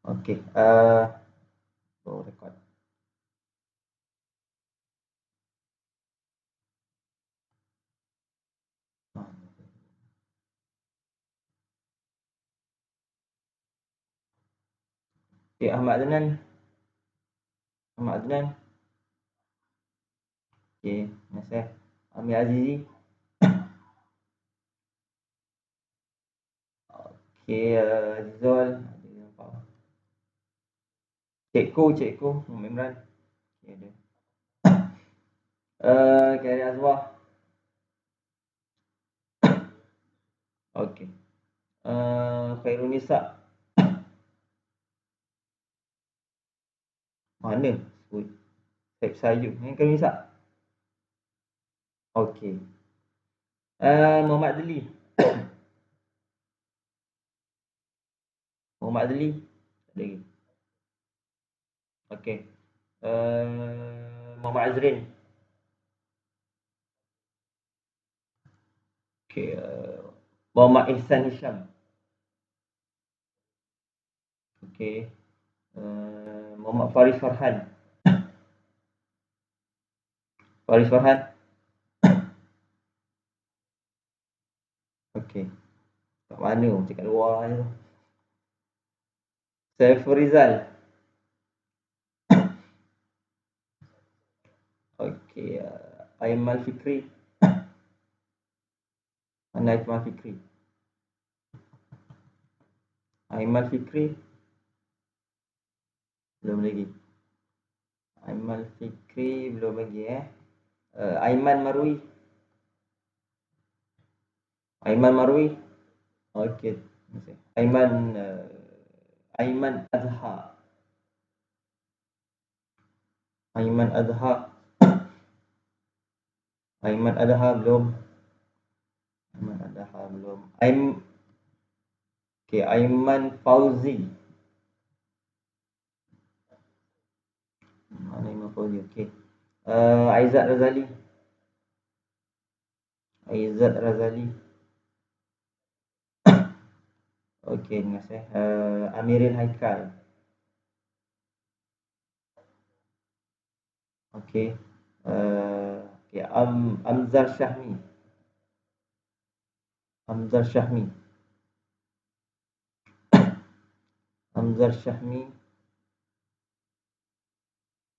Okey, record. Okey, Ahmad Adnan. Okey, Nasir. Amir Azizi. Okey, Zul. Cikgu Muhammad Imran. Okey, ada. Khairi Azwar. Okey. Khairunisa. Mana? Ui, Saib Sayup. Yang Khairunisa. Okey. Muhammad Adli. Muhammad Adli. Ada lagi. Okey. Muhammad Azrin. Okey, Muhammad Ihsan Hisham. Okey. Muhammad Faris Farhan. Faris Farhan. Okey. Kat mana? Macam kat luar je. Saiful Rizal. Okey. Aiman Fikri. Mana Aiman Fikri? Aiman Fikri. Belum lagi. Aiman Fikri belum lagi Aiman Marwi. Aiman Marwi. Okey. Aiman Azhar. Aiman Azhar. Aiman Adhar belum. Okey, Aiman Fauzi. Mana Aiman Fauzi? Okey. Aizat Razali. Okey, terima kasih. Amirin Haikal. Okey. Amzar Syahmi. Amzar Syahmi.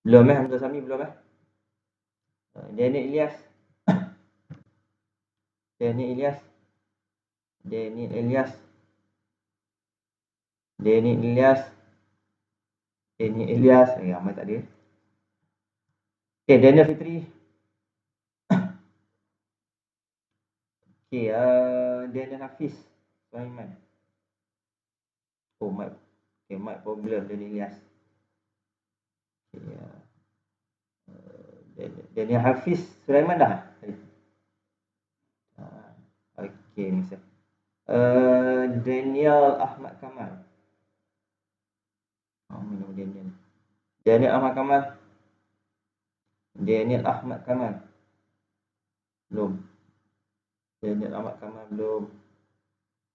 Belum Hamzah Syahmi belum Daniel Ilyas. Ramai tak ada. Okey, Daniel Fitri. Okey, Daniel Hafiz Sulaiman. Mic problem Daniel Ilyas. Daniel Hafiz Sulaiman dah. Okey, ni saya. Daniel Ahmad Kamal. Daniel Ahmad Kamal. Belum.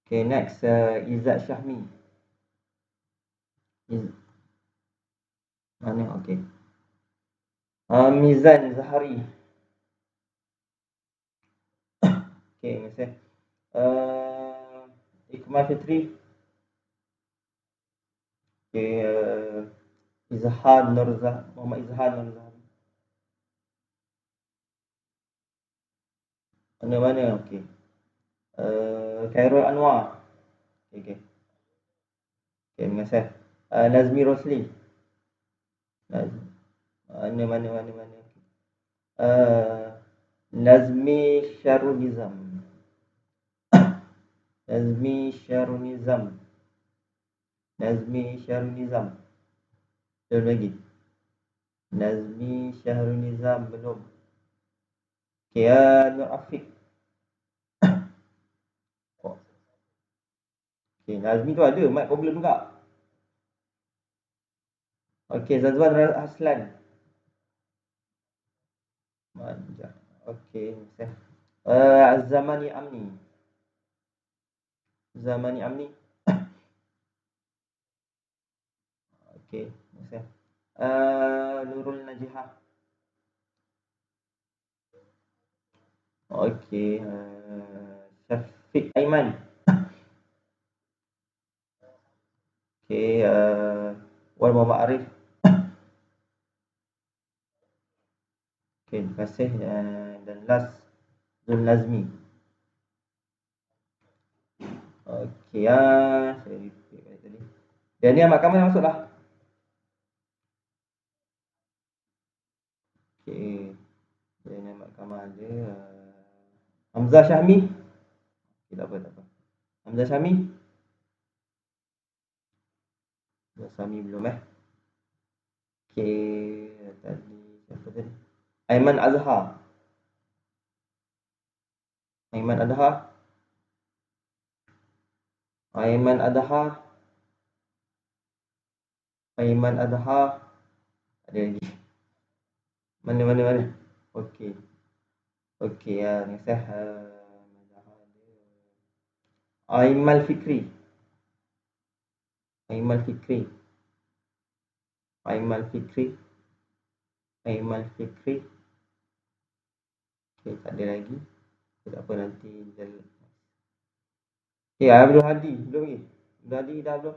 Okay, next. Izzat Syahmi. Mana? Okay. Mizan Zahari. Okay, terima kasih. Ikmal Fitri. Okay, Muhammad Izhar Nur Zahari. Mana? Okay. Khairul Anwar. Okay. Terima kasih. Nazmi Rosli. Mana? Nazmi Syarunizam. Belum lagi. Nazmi Syahrunizam belum. Okay, Nur Afiq. Okay, Nazmi tu ada mic problem juga. Okay, Zazwan Haslan. Manja. Okay, Zamani Amni. Okey, Nisa. Nurul Najihah. Okey, Syafiq Aiman. Okey, Wan Muhammad Arif. Okey, terima kasih. Dan last, Zul Nazmi. Okey, saya repeat balik tadi. Dan ni Ahmad Kamal masuklah. Okey, dan ni Ahmad Kamal ada. Hamzah Syahmi. Okay, tak apa. Hamzah Syahmi. Hamzah Syahmi belum Okey, tadi siapa tadi? Aiman Azhar. Aiman Adhar. Aiman Adhar. Aiman Adhar. Ada lagi. Mana? Okey. Okey, terima kasih. Aimal Fikri. Aimal Fikri. Aimal Fikri. Aimal Fikri. Okey, tak ada lagi. Tak apa, nanti Abdul Hadi belum lagi. Abdul Hadi dah belum?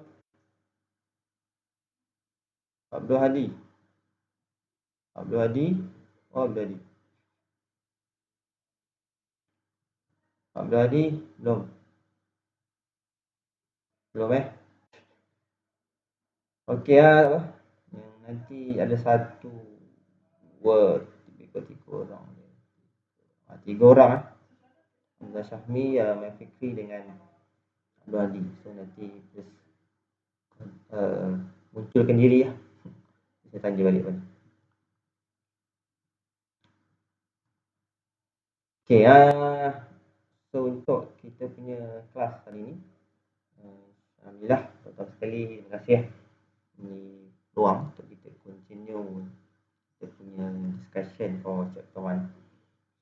Abdul Hadi. Abdul Hadi. Oh, Abdul Hadi. Abdul Hadi belum. Belum Okey apa? Yang nanti ada satu word tiga orang. Tiga orang Hamzah Syahmi, Mai Fikri dengan Abdul Hadi. So nanti just munculkan diri lah. Saya tanya balik balik. Okay, so untuk kita punya kelas hari ni, alhamdulillah, pertama sekali terima kasih ini ruang untuk kita continue kita punya discussion for chapter 1.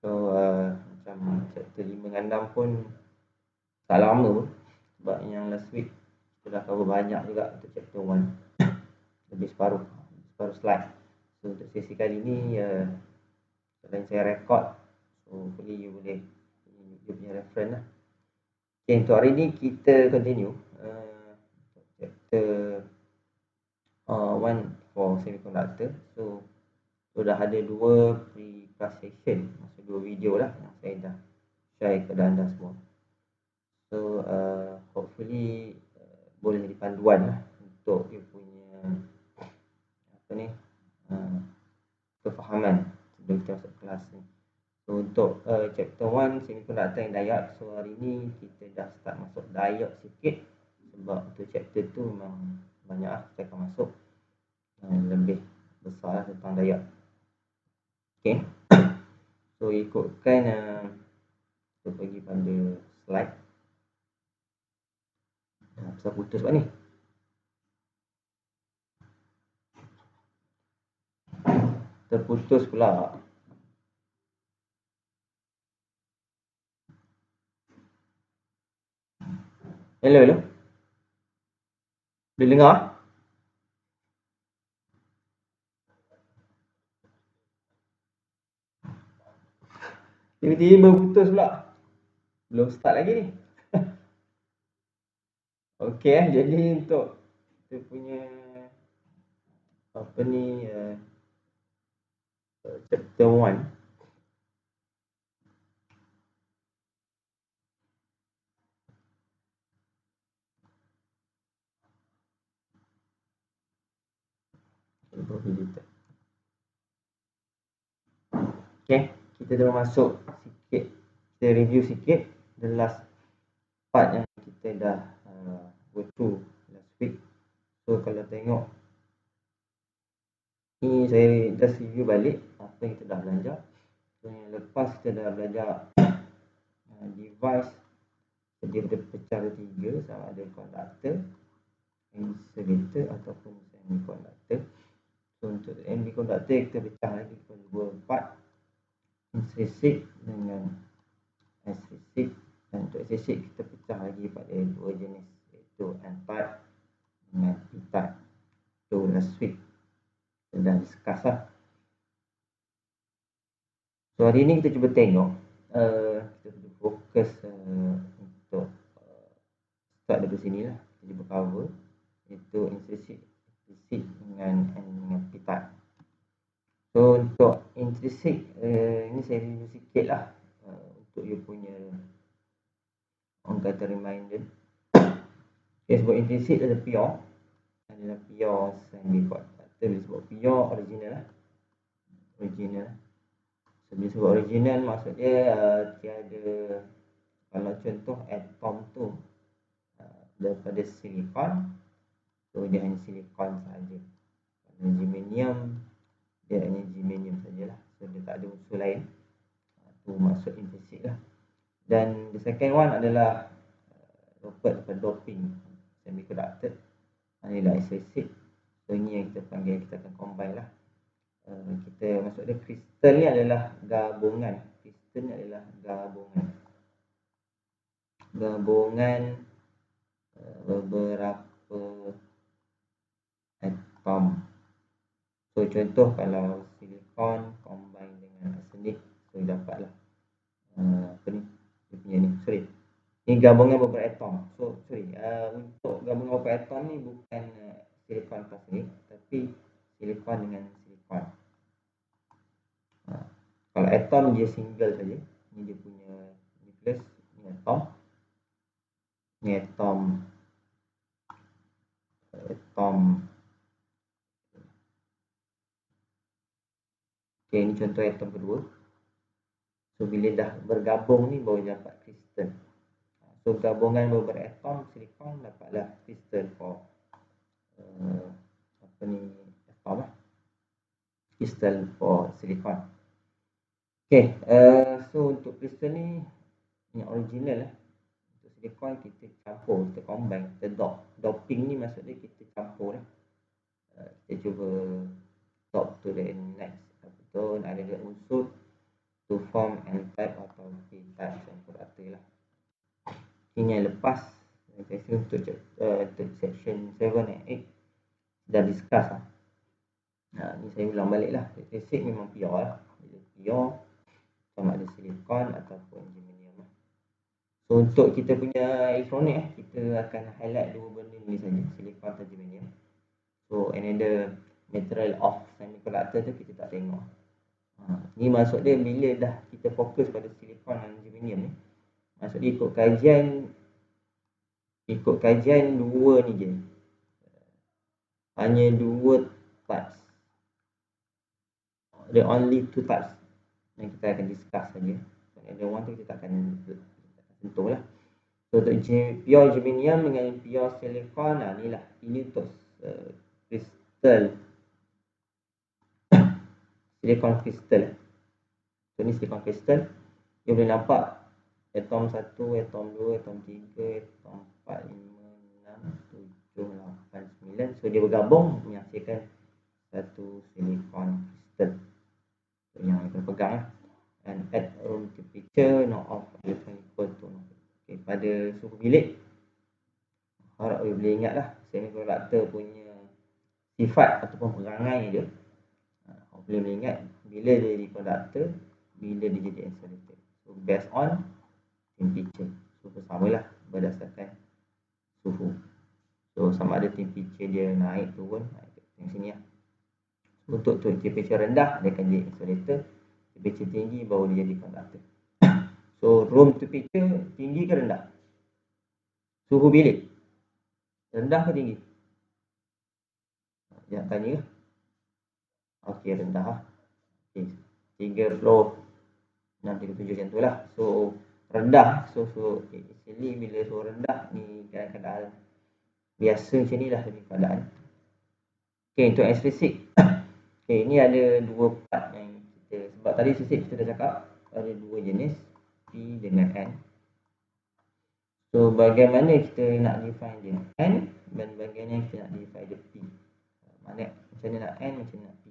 So macam chapter 5 dengan 6 pun tak lama pun, sebab yang last week kita dah cover banyak juga untuk chapter 1. Lebih separuh slide. So untuk sesi kali ni selain saya record, so hopefully you boleh you punya reference lah. Okay, untuk hari ni kita continue chapter 1 for semiconductor. So dah ada 2 pre-class session, maksud 2 video lah yang saya dah share kepada anda semua. So hopefully boleh jadi panduan lah untuk you punya kefahaman sebelum kita masuk kelas ni. So untuk chapter 1 semiconductor and diode, so hari ni kita dah start masuk diode sikit, sebab untuk chapter tu memang banyak lah kita akan masuk lebih besar lah tentang diode. Okay. So ikutkan kita pergi pada slide. Pasal putus sebab ni. Terputus pula. Hello. Boleh dengar? Tiba-tiba putus pula. Belum start lagi ni. Okey, jadi untuk kita punya chapter 1. Okay, kita dah masuk sikit, kita review sikit the last part yang kita dah go through last week. So kalau tengok ni, saya just review balik apa yang kita dah belajar. So yang lepas kita dah belajar device dia berpecah ada 3, sama ada conductor, insulator ataupun semiconductor. So untuk semiconductor kita pecah lagi kepada 2 part, intrinsic dengan extrinsic. Dan untuk extrinsic kita pecah lagi pada 2 jenis, iaitu n-type dengan p-type. So dah sweet, kita dah discuss lah. So hari ni kita cuba tengok, kita cuba fokus untuk start dari sini lah. Kita cuba cover iaitu intrinsic, explicit dengan p-type. So untuk intrinsic ni saya review sikit lah untuk you punya orang kata reminder. Okay, sebab intrinsic adalah pure semi-conductor. Bila sebut pure, original lah. So bila sebut original maksud dia tiada, kalau contoh atom tu daripada silikon, so dia hanya silikon saja. Kalau germanium, dia hanya germanium sajalah. So dia tak ada unsur lain. Tu maksud intrinsic lah. Dan the second one adalah Rupert daripada doping semiconductor. Inilah extrinsic. So ini yang kita panggil, kita akan combine lah. Kita maksud dia kristal ni adalah gabungan. Kristal ni adalah gabungan beberapa atom. So contoh kalau silikon combine dengan arsenik, so dapatlah apa ni, dia punya ni, ni gabungan beberapa atom. So untuk gabungan beberapa atom ni bukan silikon plus ni, tapi silikon dengan silikon. Kalau atom dia single saja, ni dia punya nucleus, ni atom. Ni atom. Okay, ni contoh atom kedua. So bila dah bergabung ni baru dapat kristal. So gabungan beberapa atom silikon dapatlah kristal for apa ni, atom lah. Kristal for silikon. Okay, so untuk kristal ni original lah. Untuk silikon kita campur, kita combine, kita doping ni maksud dia kita campur lah. Kita cuba top to the next, betul ada unsur to form n-type atau p-type semiconductor lah. Ini yang lepas untuk section 7 dan 8 dah discuss lah. Ni saya ulang balik lah. Intrinsic memang pure lah. Pure sama ada silikon ataupun germanium lah. So untuk kita punya elektronik kita akan highlight dua benda ni saja, silikon atau germanium. So another material of semiconductor tu kita tak tengok. Ni maksud dia bila dah kita fokus pada silikon dan germanium ni, maksud dia ikut kajian dua ni je. Hanya dua types. The only two types yang kita akan discuss saja. Ada one tu kita tak akan sentuh lah. So untuk pure germanium dengan pure silikon, inilah, ini untuk kristal silikon kristal. So ni silikon kristal. Dia boleh nampak atom 1, atom 2, atom 3, atom 4, 5, 6, 7, 8, 9. So dia bergabung menghasilkan satu silikon kristal. So yang kita pegang lah. And at room temperature, not off electron equal to no. Okay, pada suhu bilik, harap boleh ingat lah semiconductor punya sifat ataupun perangai dia. Boleh ingat bila dia jadi conductor, bila dia jadi insulator. So based on temperature. So bersamalah berdasarkan suhu. So sama ada temperature dia naik turun, yang sini lah. Untuk temperature rendah dia akan jadi insulator, temperature tinggi baru dia jadi conductor. So room temperature tinggi ke rendah? Suhu bilik rendah ke tinggi? Jangan tanya. Okey, rendah. Okey, 3 floor 637 macam tu lah. So rendah. So actually bila suhu rendah ni keadaan biasa macam ni lah keadaan. Okey, untuk extrinsic. Okey, ni ada dua part yang kita, sebab tadi extrinsic kita dah cakap ada dua jenis, P dengan N. So bagaimana kita nak define dia N dan bagaimana kita nak define dia P. Mana macam mana nak N, macam mana nak P.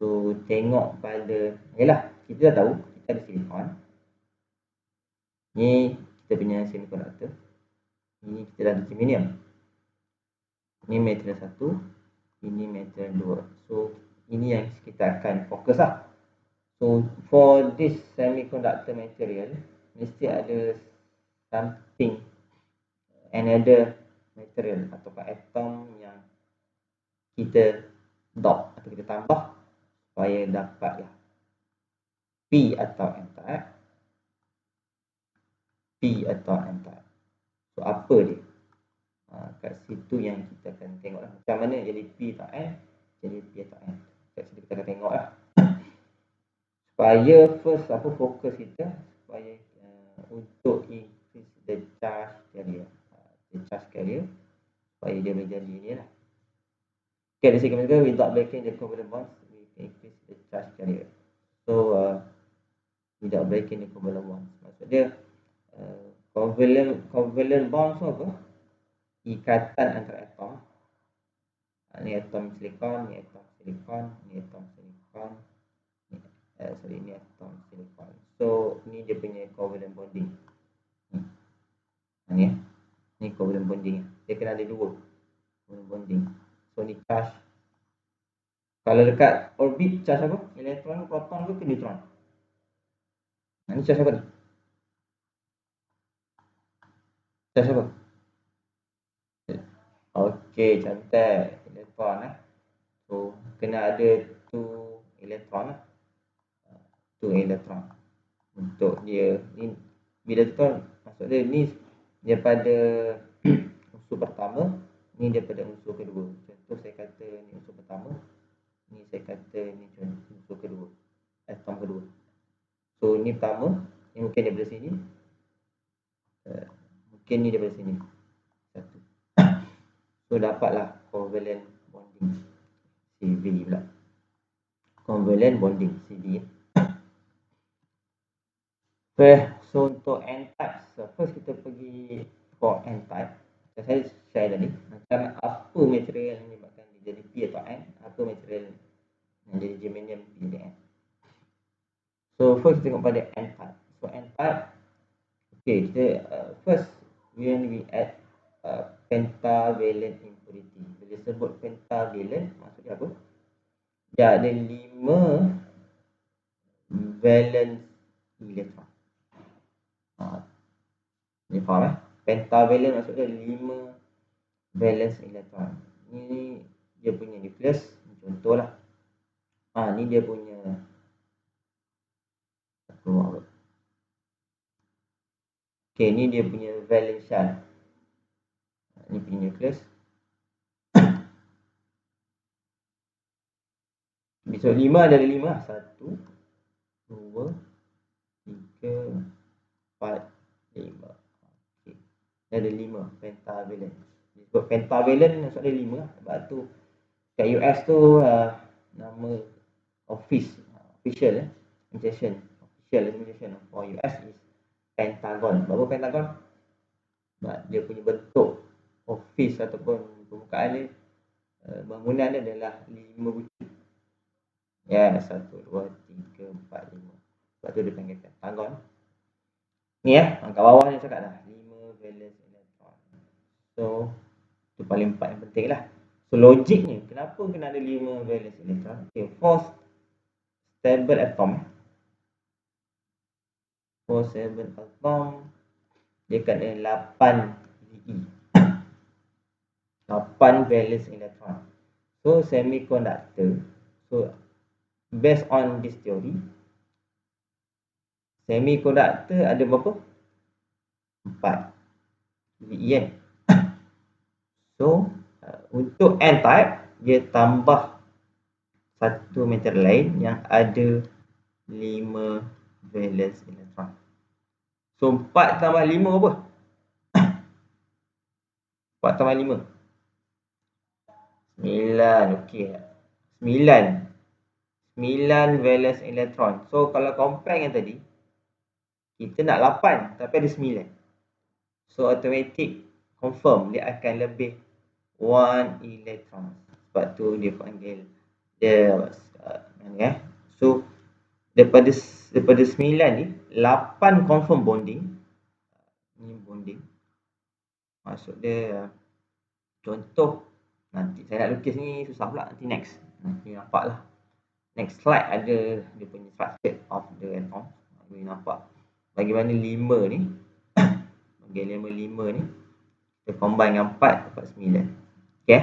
So tengok pada, yalah kita dah tahu kita ada silikon. Ni kita punya semiconductor. Ni kita dah ada germanium. Ni material 1, ini metal 2. So ini yang kita akan fokus lah. So for this semiconductor material mesti ada something, another material atau atom yang kita dot atau kita tambah supaya dapat lah P atau N type. P atau N type. So apa dia? Kat situ yang kita akan tengok lah. Macam mana jadi P atau N, jadi P atau N. Kat situ kita akan tengok lah. Supaya first apa fokus kita supaya untuk increase the charge carrier. The charge carrier supaya dia boleh jadi ni lah. Okay, the second method, without breaking the covalent bonds, we can increase the charge carrier. So without breaking the covalent bonds. Maksud dia covalent bonds tu apa? Ikatan antara atom. Ni atom silikon, ni atom silikon, ni atom silikon. Ni atom silikon. So ni dia punya covalent bonding. Ni covalent bonding. Dia kena ada dua covalent bonding. So ni charge. Kalau dekat orbit charge apa? Elektron, proton ke neutron? Ni charge apa ni? Charge apa? Okey, cantik. Elektron So kena ada 2 elektron lah. 2 elektron. Untuk dia ni bila tu maksud dia ni daripada unsur pertama, ni daripada unsur kedua. Contoh saya kata ni unsur pertama, ni saya kata ni unsur kedua, atom kedua. So ni pertama, ni mungkin daripada sini, mungkin ni daripada sini, satu. So dapatlah covalent bonding CV pula. Covalent bonding CV. Okay, so untuk N-type, so first kita pergi for N-type. Saya share tadi macam apa material yang menyebabkan dia jadi P atau N, apa material yang jadi germanium P jadi N. So first kita tengok pada N-type. So N-type, okay, kita first when we add pentavalent impurity. Bila sebut pentavalent, maksudnya apa? Dia ada 5 valence elektron. Ni faham Pentavalent maksudnya 5 valence elektron. Ni dia punya nukleus, contohlah. Ni dia punya okay, ni dia punya valence shell. Ni punya nukleus. So 5 ada 5 lah. 1 2 3 4 5. Okay. Ada 5 pentavalent. Sebab pentavalent maksudnya 5 lah. Sebab tu kat US tu nama official designation for US is pentagon. Berapa pentagon? Sebab dia punya bentuk office ataupun permukaan dia, bangunan dia adalah 5 butir. Ya, 1 2 3 4 5. Sebab tu dia panggil pentagon. Ni kat bawah ni cakap dah 5 valence electron. So tu paling part yang penting lah. So logiknya kenapa kena ada 5 valence electron? Okay, for stable atom, for stable atom dia kena 8 VE. 8 valence electron. So semiconductor, so based on this theory, semiconductor ada berapa? 4 VE kan? So untuk N-type dia tambah satu material lain yang ada 5 valence electron. So 4 tambah 5 apa? 4 tambah 5 9. Okey. 9 valence electron. So kalau compare dengan tadi, kita nak 8 tapi ada 9. So automatic confirm dia akan lebih 1 electron. Sebab tu dia panggil dia so daripada 9 ni 8 confirm bonding. Ni bonding. Maksud dia contoh Nanti saya nak lukis ni susah pula, nanti next. Nanti nampak lah. Next slide ada dia punya structure of the atom. Boleh nampak bagaimana 5 ni bagaimana 5 ni kita combine dengan 4 dapat 9. Okay.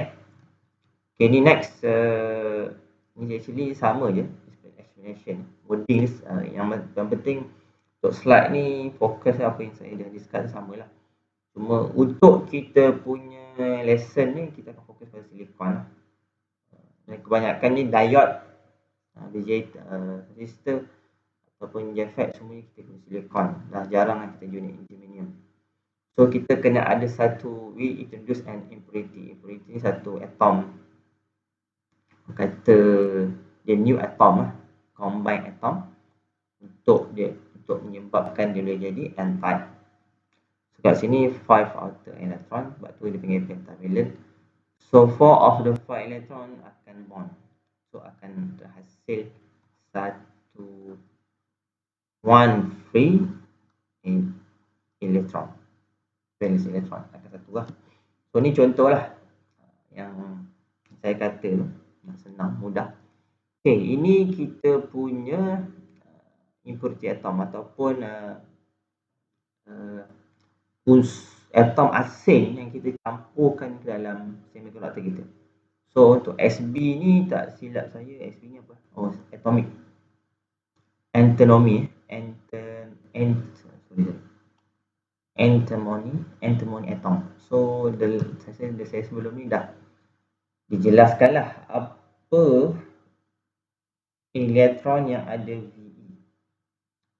Okay, ni next. Ni actually sama je explanation. Wording yang penting untuk slide ni fokus apa yang saya dah discuss samalah. Cuma untuk kita punya lesson ni kita akan fokus pada silikon lah. Dan kebanyakan ni diode, resistor ataupun JFET semuanya kita guna silikon. Dah jarang lah kita guna germanium. So kita kena ada satu, we introduce an impurity. Impurity ni satu atom, kata dia new atom lah, combine atom untuk menyebabkan dia boleh jadi n-type. So kat sini 5 outer electron, sebab tu dia panggil pentavalent. So 4 of the 5 electron akan bond. So akan terhasil one free electron. Valence electron akan satu lah. So ni contoh lah yang saya kata tu, senang, mudah. Okay, ini kita punya impurity atom ataupun atom asing yang kita campurkan ke dalam semiconductor kita. So untuk SB ni tak silap saya, SB ni apa? Oh, atomic antimony atom. So saya sebelum ni dah dijelaskan lah apa elektron yang ada VE,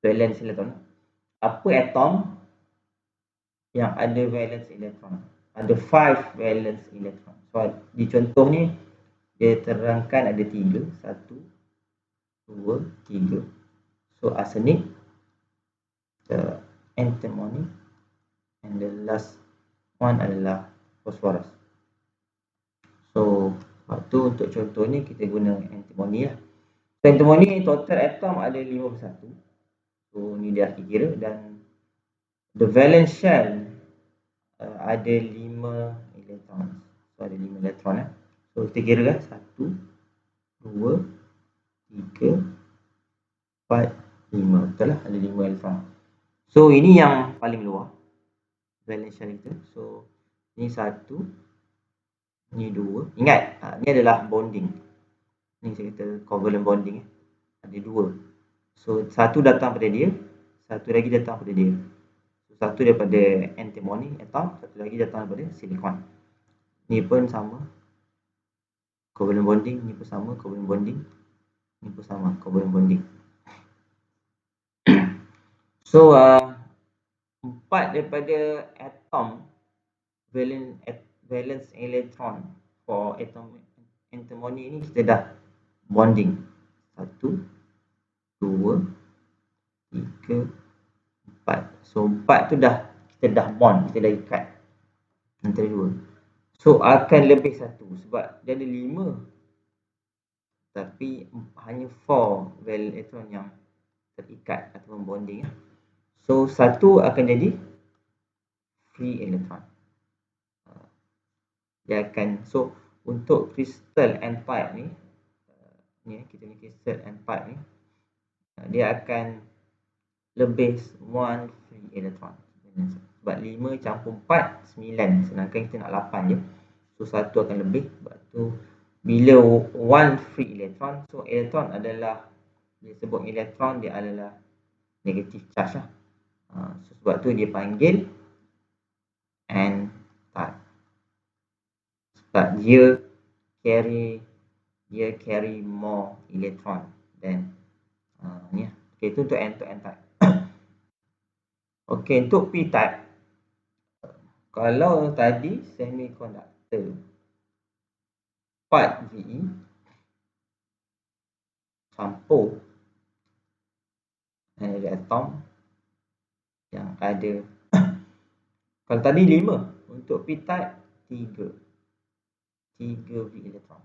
valence electron. Apa atom yang ada valence electron? Ada 5 valence electron. So di contoh ni dia terangkan ada 3, 1, 2, 3. So arsenic, the antimony, and the last one adalah phosphorus. So waktu untuk contoh ni kita guna antimony lah. So antimony total atom ada 51. So ni dia kira, dan the valence shell ada 5 elektron. So ada 5 elektron lah. So kita kira kan 1, 2, 3, 4, 5. Betul lah, ada 5 elektron. So ini yang paling luar valence shell kita. So ni 1, ni 2. Ingat, ni adalah bonding. Ni saya kata covalent bonding. Ada 2. So satu datang pada dia, satu lagi datang pada dia. So, satu daripada antimony atom, satu lagi datang daripada silikon. Ni pun sama covalent bonding, ni pun sama covalent bonding, ni pun sama covalent bonding. So 4 daripada atom valence electron for atom antimony ni kita dah bonding. 1, 2, 3, 4. So 4 tu kita dah bond, kita dah ikat antara 2. So akan lebih 1 sebab dia ada 5 tapi hanya 4 valence electron yang terikat ataupun bonding. So 1 akan jadi free electron. Dia akan, so untuk kristal n-type ni, kita ni kristal n-type ni, dia akan lebih 1 free electron. Sebab 5 campur 4, 9. Sedangkan kita nak 8 je. So 1 akan lebih. Sebab tu bila 1 free electron, so electron adalah, dia sebut elektron, dia adalah negative charge lah. So sebab tu dia panggil n-type. Sebab dia carry more electron than ni lah. Okay, itu untuk n-type. Okay, untuk p-type, kalau tadi semiconductor part VE campur atom yang ada kalau tadi 5, untuk p-type 3 VE electron.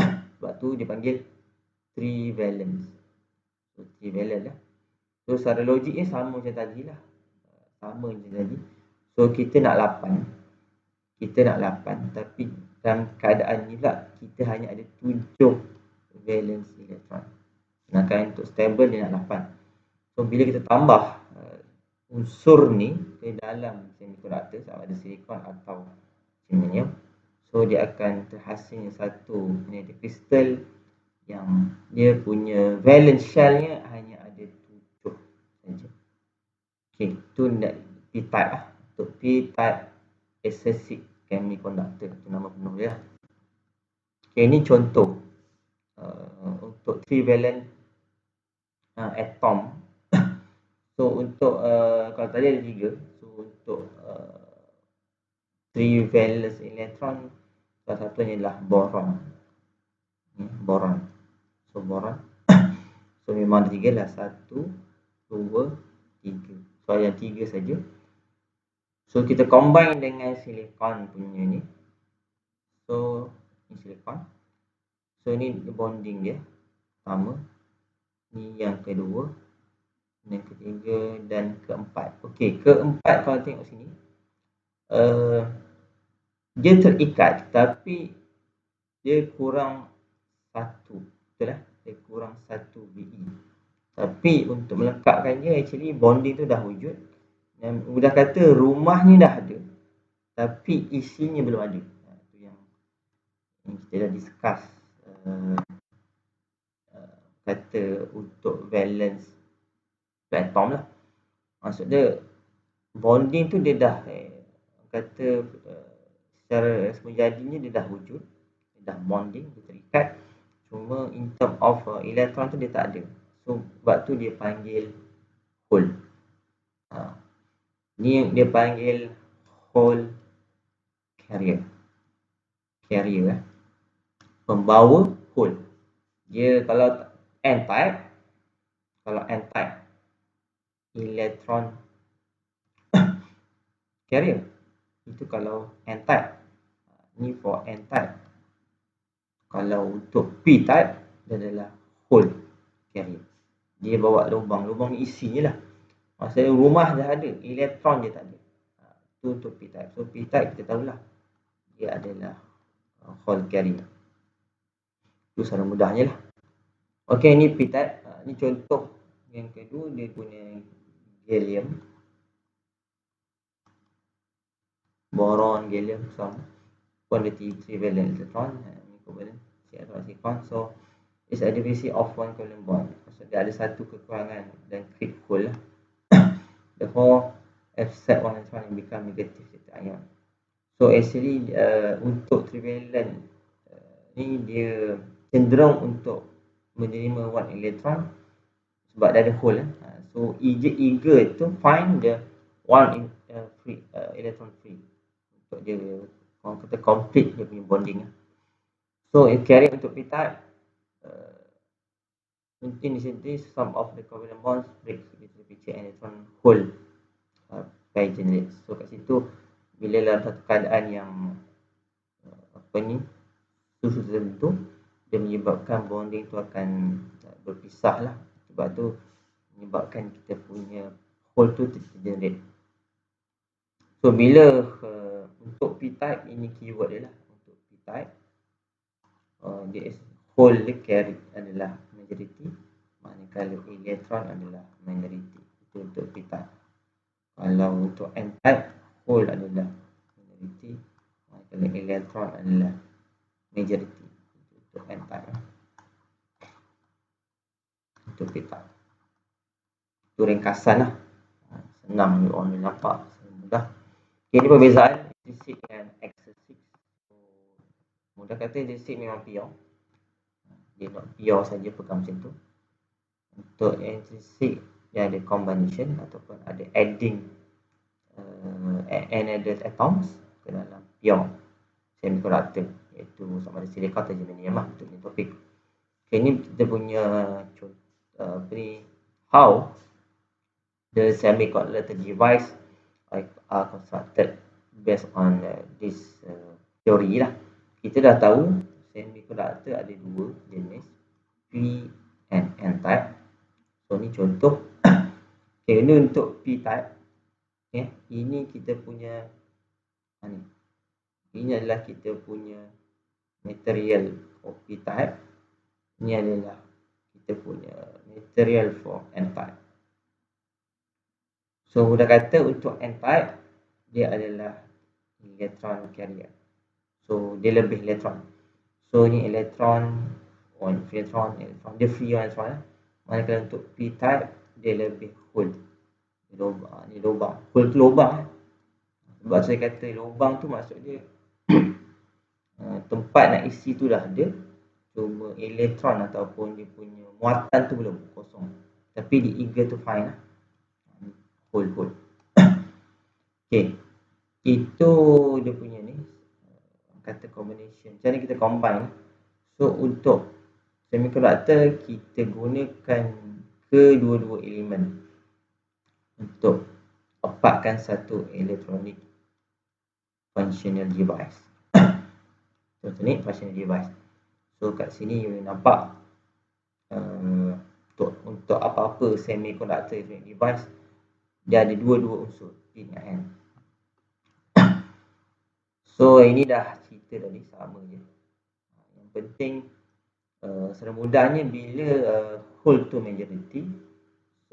Sebab tu dia panggil 3 valence. So 3 valence lah. So secara logik ni sama macam tadi lah. Sama macam tadi. So kita nak 8. kita nak 8, tapi dalam keadaan ni pula kita hanya ada 7 valence elektron. Sedangkan untuk stable dia nak 8. So bila kita tambah unsur ni ke dalam semiconductor, sama ada silikon atau germanium, so dia akan terhasilnya satu magnetic crystal yang dia punya valence shellnya hanya ada 7 saja. Okey, tu P-type lah. Untuk P-type excessive semiconductor, itu nama penuh dia. Okey, ini contoh untuk 3 valent atom. So untuk kalau tadi ada 3, so untuk 3 valence electron, salah satunya adalah boron. Boron. So boron. So memang ada 3 lah, 1, 2, 3. So ada 3 saja. So kita combine dengan silikon punya ni. So ni silikon. So ni bonding dia pertama. Ni yang kedua, yang ketiga dan keempat. Okey, keempat kalau tengok sini, dia terikat tapi dia kurang 1, betul lah? Dia kurang 1 VE. Tapi untuk melengkapkannya, actually bonding tu dah wujud. Dan mudah kata rumahnya dah ada, tapi isinya belum ada. Itu yang kita dah discuss. Kata untuk valence atom lah. Maksud dia bonding tu dia dah kata secara semujadinya dia dah wujud, dia dah bonding, dia terikat. Cuma in term of elektron tu dia tak ada. So sebab tu dia panggil hole. Ni dia panggil hole carrier. Carrier pembawa hole. Dia kalau n-type, elektron carrier. Itu kalau n-type. Ni for n-type. Kalau untuk p-type, dia adalah hole carrier. Dia bawa lubang ni isinya lah. Maksudnya rumah dah ada, elektron je tak ada. Itu untuk p-type. So p-type kita tahulah, dia adalah hole carrier. Itu secara mudahnya lah. Okey, ni p-type. Ni contoh yang kedua, dia punya gallium, boron, gallium sama. Pun ada 3 valent electron, covalent, silikon. So it's a diversity of one covalent bond. Maksud dia ada satu kekurangan dan create hole lah. Therefore accept one electron and become negative state ion. So actually untuk trivalent ni dia cenderung untuk menerima one electron sebab dia ada hole. So eager to find the one free electron free untuk dia orang kata complete dia punya bonding. So carrier untuk p-type, in this case some of the covalent bonds break between the picture and electron hole pair generates. So kat situ bila dalam satu keadaan yang susu tertentu, dia menyebabkan bonding tu akan berpisah lah. Sebab tu menyebabkan kita punya hole tu tergenerate. So bila untuk p-type, ini keyword dia lah. Untuk p-type, dia hole dia carry adalah majority, manakala elektron adalah minority. Itu untuk p-type. Kalau untuk n-type, hole adalah minority, manakala elektron adalah majority. Untuk n-type. Untuk p-type. Itu ringkasan lah. Senang orang boleh nampak, mudah. Okay, ini perbezaan intrinsic dan extrinsic. Mudah kata intrinsic memang pure. Dia not pure saja pegang macam tu. Untuk intrinsic dia ada combination ataupun ada adding another atoms ke dalam pure semiconductor, iaitu sama ada silikon atau germanium lah untuk ni topik. Okay, ini kita punya how the semiconductor device are constructed based on this theory lah. Kita dah tahu semiconductor ada 2 jenis, P and N-type. So ni contoh. Okay, ini untuk P-type. Okay, ini kita punya ni Ini adalah kita punya material for p-type. Ini adalah kita punya material for n-type. So mudah kata untuk n-type dia adalah electron carrier. So dia lebih elektron. So ni elektron, dia free elektron. Manakala untuk p-type dia lebih hole. Ni lubang. Hole tu lubang. Sebab saya kata lubang tu maksud dia tempat nak isi tu dah ada, cuma elektron ataupun dia punya muatan tu belum, kosong. Tapi dia eager to find hole. Okay, itu dia punya ni kata combination. Macam mana kita combine? So untuk semiconductor kita gunakan kedua-dua elemen untuk dapatkan satu electronic functional device. Electronic functional device. So kat sini you boleh nampak untuk apa-apa semiconductor electronic device dia ada dua-dua unsur, P dan N. So ini dah cerita tadi, sama je. Yang penting secara mudahnya bila hole tu majority,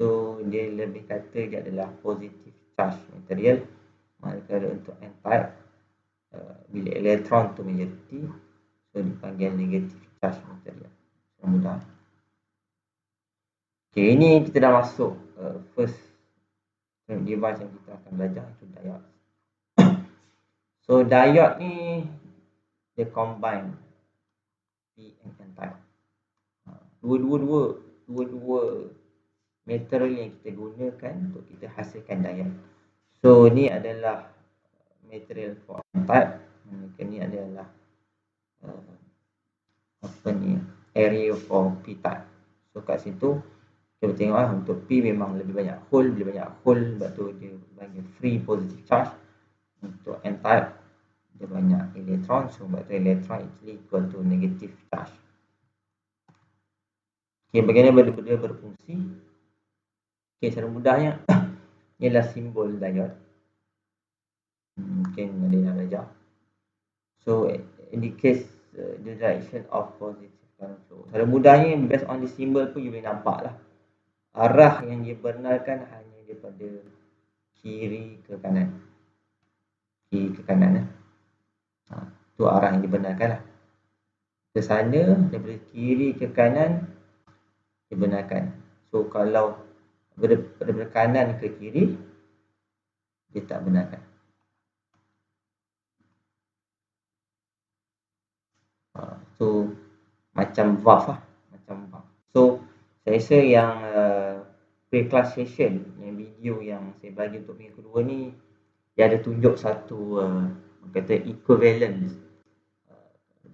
so dia lebih kata dia adalah positive charge material. Manakala untuk n-type bila elektron tu majority, so dipanggil negative charge material. Secara mudah. Okay, ini kita dah masuk first device yang kita akan belajar, itu diode. So diode ni dia combine P and n-type. Dua-dua material yang kita gunakan untuk kita hasilkan diode. So ni adalah material for n-type. Ini adalah area for p-type. So kat situ kita tengok untuk P memang lebih banyak hole, sebab tu dia bagi free positive charge. Untuk n-type dia banyak elektron, sebab tu elektron actually equal to negative charge. Okay, bagaimana benda berfungsi? Okay, secara mudahnya ni adalah simbol diode. Mungkin ada yang belajar. So indicates the direction of positive current flow. Secara mudahnya based on the symbol pun you boleh nampak lah. Arah yang dia benarkan hanya daripada kiri ke kanan. Tu arah yang dibenarkan lah. Ke sana daripada kiri ke kanan dibenarkan. So kalau daripada kanan ke kiri dia tak benarkan. So macam valve lah, So saya rasa yang pre-class session, yang video yang saya bagi untuk minggu kedua ni, dia ada tunjuk satu kata equivalent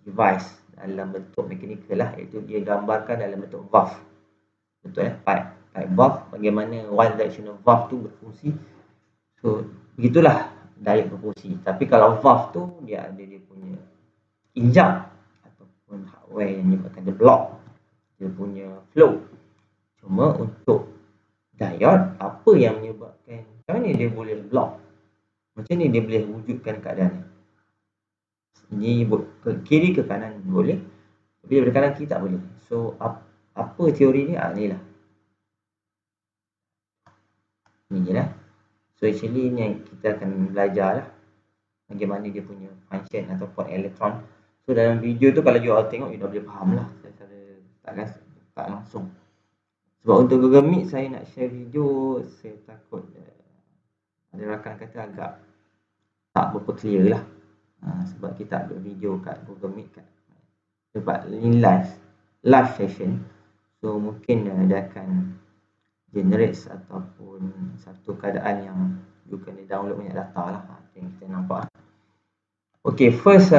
device dalam bentuk mechanical lah, iaitu dia gambarkan dalam bentuk valve. Betul pipe valve, bagaimana one directional valve tu berfungsi. So begitulah diode berfungsi. Tapi kalau valve tu dia ada dia punya injak ataupun hardware yang menyebabkan dia block dia punya flow. Cuma untuk diode, apa yang menyebabkan, macam mana dia boleh block, macam ni dia boleh wujudkan keadaan ni? Ke kiri ke kanan boleh, tapi daripada kanan kiri tak boleh. So apa teori ni? Ni lah, ni je lah. So actually ni yang kita akan belajar lah, bagaimana dia punya function ataupun elektron. So dalam video tu kalau you all tengok, you dah boleh faham lah. Saya tak langsung. Sebab untuk Google Meet saya nak share video, saya takut ada rakan kata agak tak berapa clear lah. Sebab kita upload video kat Google Meet kat, sebab ini live session. So mungkin dia akan generate ataupun satu keadaan yang you kena download banyak data lah. Yang kita nampak. Okay, first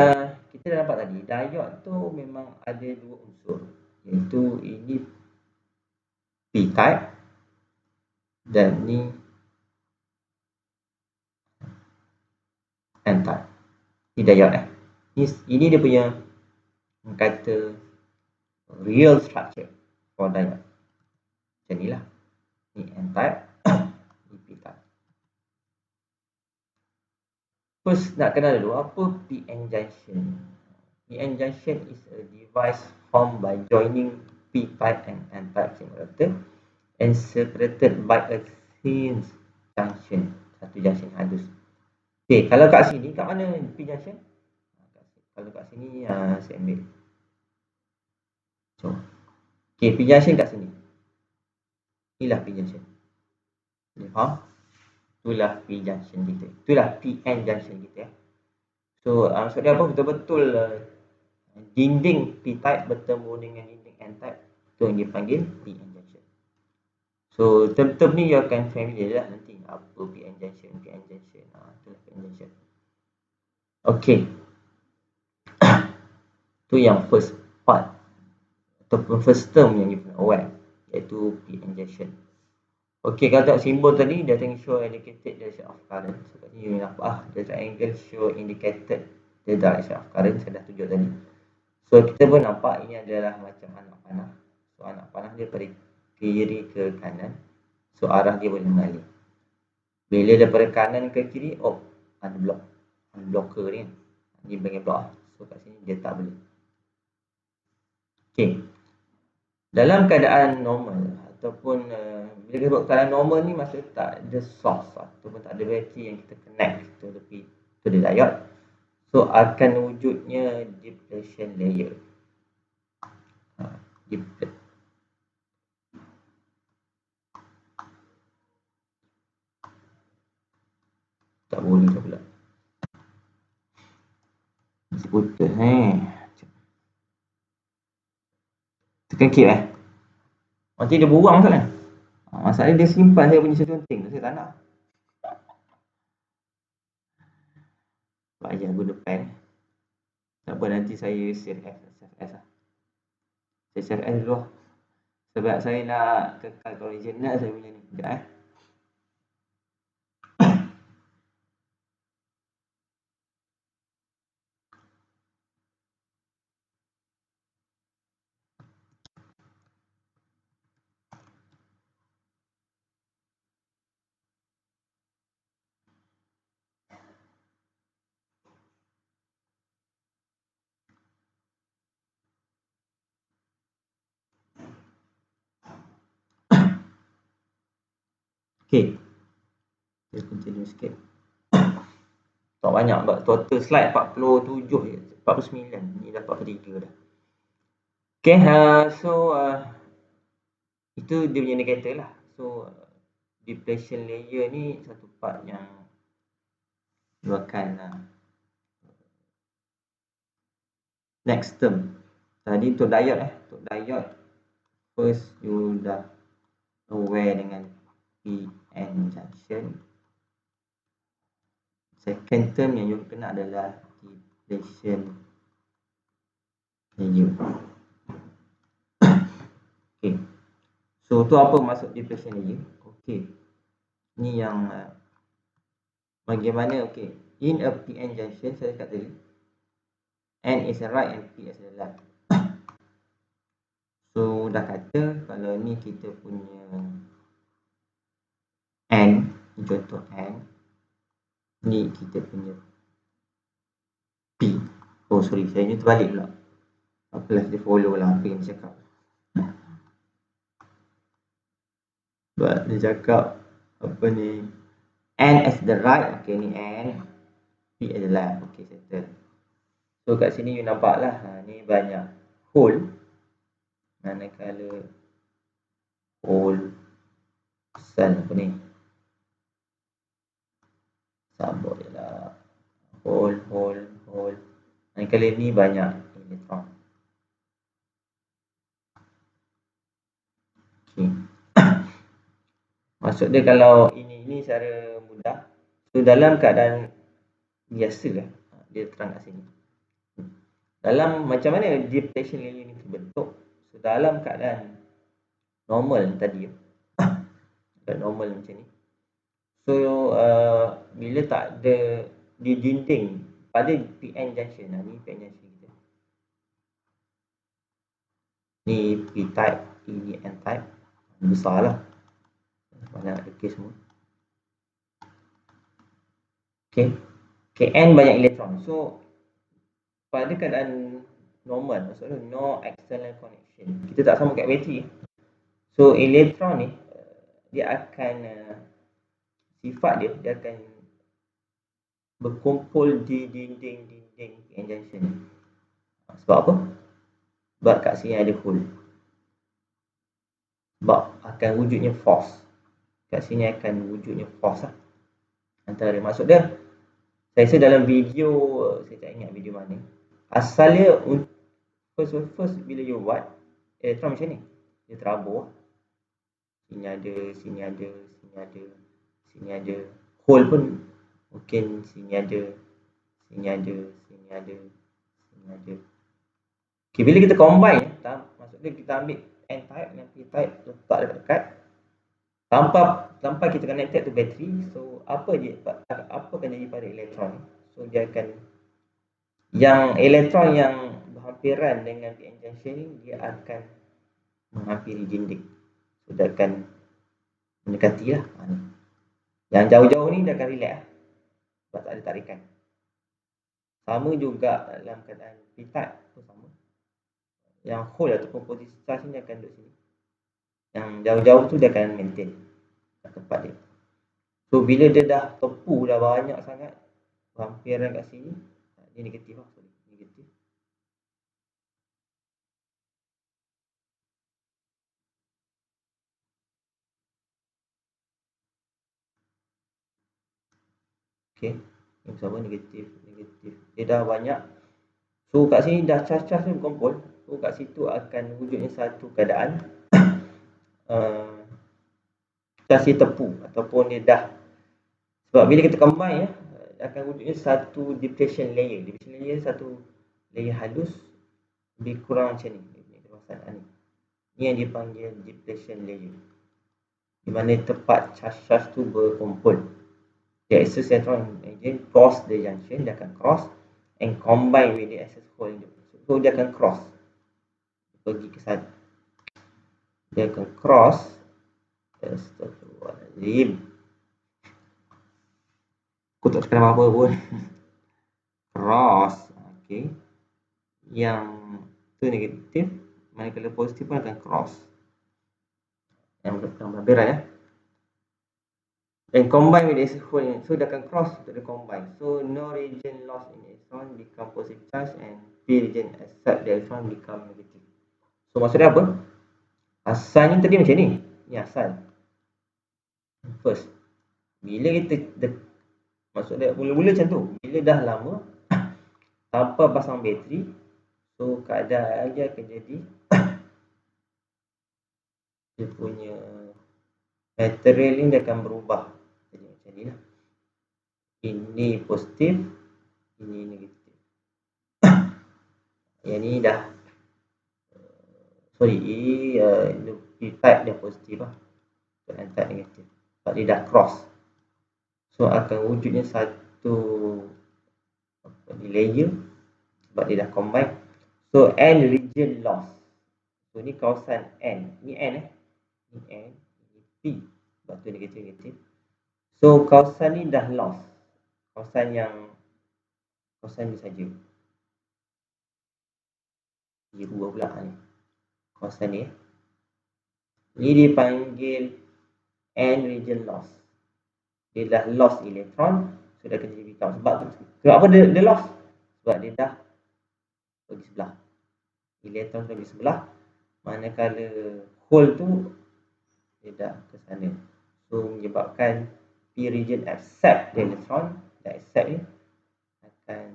kita dah nampak tadi diode tu memang ada dua unsur, iaitu ini p-type dan ni n-type. Ni diode ini dia punya kata real structure for diode. Macam ni lah, ni n-type, ni p-type. First nak kenal dulu apa PN junction. PN junction is a device formed by joining p-type and n-type semiconductor and separated by a thin junction, satu junction halus. Okay, kalau kat sini, kat mana P junction? Kalau kat sini, saya ambil. So, okay, P junction kat sini. Inilah P junction. Boleh faham? Itulah P junction kita. Itulah PN junction kita. So, maksudnya apa? Betul-betul dinding p-type bertemu dengan dinding n-type. Itu yang dipanggil PN junction. So, term-term ni you akan familiar lah nanti. Apa PN junction, PN junction. Itulah PN junction. Okay. Itu yang first part. Ataupun first term yang you kena aware. Iaitu PN junction. Okay, kalau tengok simbol tadi, dia tengok show indicated direction of current. So, kat sini you nampak the triangle show indicated the direction of current. Saya dah tunjuk tadi. So, kita pun nampak ini adalah macam anak panah. So, anak panah dia dari kiri ke kanan. So, arah dia boleh mengalir. Bila daripada kanan ke kiri, ada blok. Ada blocker ni. Ini bagian blok. So, kat sini dia tak boleh. Okay. Dalam keadaan normal ataupun bila kita buat keadaan normal ni maksudnya tak ada source ataupun tak ada bateri yang kita connect to the diode. So akan wujudnya depletion layer. Tak boleh dah pula. Masih putus tekan keep nanti dia buang kan. Masalahnya dia simpan saya punya setting. Saya tak nak. Sebab ajar guna pen. Tak apa, nanti saya save as lah. Saya save as dulu. Sebab saya nak kekal original saya punya ni. Sekejap Okay. Saya continue sikit. Tak banyak sebab total slide 47 je. 49. Ni dah 43 dah. Okay. So itu dia punya indicator lah. So depletion layer ni satu part yang you akan next term. Tadi untuk diode untuk diode first you dah aware dengan PN junction. Second term yang you kena adalah depletion layer. Okay. So tu apa maksud depletion layer? Okay. Ni yang bagaimana in a PN junction saya cakap tadi N is a right and P is a left. So dah kata kalau ni kita punya N, contoh N, ni kita punya P. Sorry, saya ni terbalik pula. Apalah, dia follow lah apa yang dia cakap. Sebab dia cakap apa ni, N as the right, ni N, P as the left, settle. So kat sini you nampak lah, ni banyak hole. Manakala hole sel apa ni, sabuk je lah, hole. Manakala ni banyak elektron. Okay. Maksud dia kalau ini secara mudah. So dalam keadaan biasa lah, dia terang kat sini. Dalam macam mana depletion layer ni terbentuk? So dalam keadaan normal tadi, normal macam ni. So bila tak ada di dinding pada PN junction, ni PN junction kita. Ni P-type, ini N-type. Besar lah. Banyak ada case semua. Okay. Kn banyak elektron. So pada keadaan normal, maksudnya no external connection, kita tak sama kat bateri. So elektron ni dia akan sifat dia akan berkumpul di dinding PN junction. Sebab apa? Sebab kat sini ada hole. Sebab akan wujudnya force. Kat sini akan wujudnya force lah. Antara maksud dia, saya rasa dalam video, saya tak ingat video mana, asalnya first bila you buat elektron macam ni, dia terabur. Sini ada, sini ada, sini ada, sini ada. Hole pun mungkin sini ada, sini ada, sini ada, sini ada. Okay, bila kita combine, maksudnya kita ambil N-type dan P-type letak dekat-dekat, tanpa kita connected to battery, so apa akan jadi pada elektron? So dia akan, yang elektron yang berhampiran dengan PN junction ni, dia akan menghampiri dinding. So dia akan mendekati lah. Yang jauh-jauh ni dia akan relax lah, sebab tak ada tarikan. Sama juga dalam keadaan P-type pun sama. Yang hole ataupun posisi charge ni akan duduk sini. Yang jauh-jauh tu dia akan maintain kat tempat dia. So bila dia dah tepu dah banyak sangat berhampiran kat sini, dia negatif lah. Negatif. Okay, yang sama negatif. Dia dah banyak. So kat sini dah charge-charge tu berkumpul. So kat situ akan wujudnya satu keadaan charge tepu ataupun dia dah, sebab bila kita combine akan wujudnya satu depletion layer. Depletion layer satu layer halus, lebih kurang macam ni. Ni yang dipanggil depletion layer, di mana tempat charge tu berkumpul. The excess electron again cross the junction, dia akan cross and combine with the excess hole. So dia akan cross, pergi ke sana, dia akan cross. Astagfirullahaladzim, aku tak sekarang apa pun. Cross, okay. Yang tu negatif, manakala positif pun akan cross. Yang berhampiran ya. And combine with the excess hole, so dia akan cross untuk dia combine. So no region loss in electron become positive charge and P region accept the electron become negative. So maksudnya apa? Asalnya tadi macam ni. Ni asal. First, bila kita maksudnya mula-mula macam tu. Bila dah lama tanpa pasang bateri, so keadaan dia akan jadi dia punya material ni dia akan berubah. Jadi macam ni lah. Ini positif, ini negatif. Yang ni dah P-type dia positif lah, dan type negatif. Sebab dia dah cross. So akan wujudnya satu layer sebab dia dah combine. So N region loss. So ni kawasan N. Ni N Ni N, ni P. Sebab tu negatif. So kawasan ni dah loss. Kawasan ni saja. Dia dua pula ni. Kawasan ni. Ni dipanggil N region loss. Dia dah lost elektron, so dia akan jadi become. Sebab apa dia lost? Sebab dia dah pergi sebelah. Elektron pergi sebelah, manakala hole tu dia dah ke sana. So menyebabkan P region accept the electron, dan accept ni akan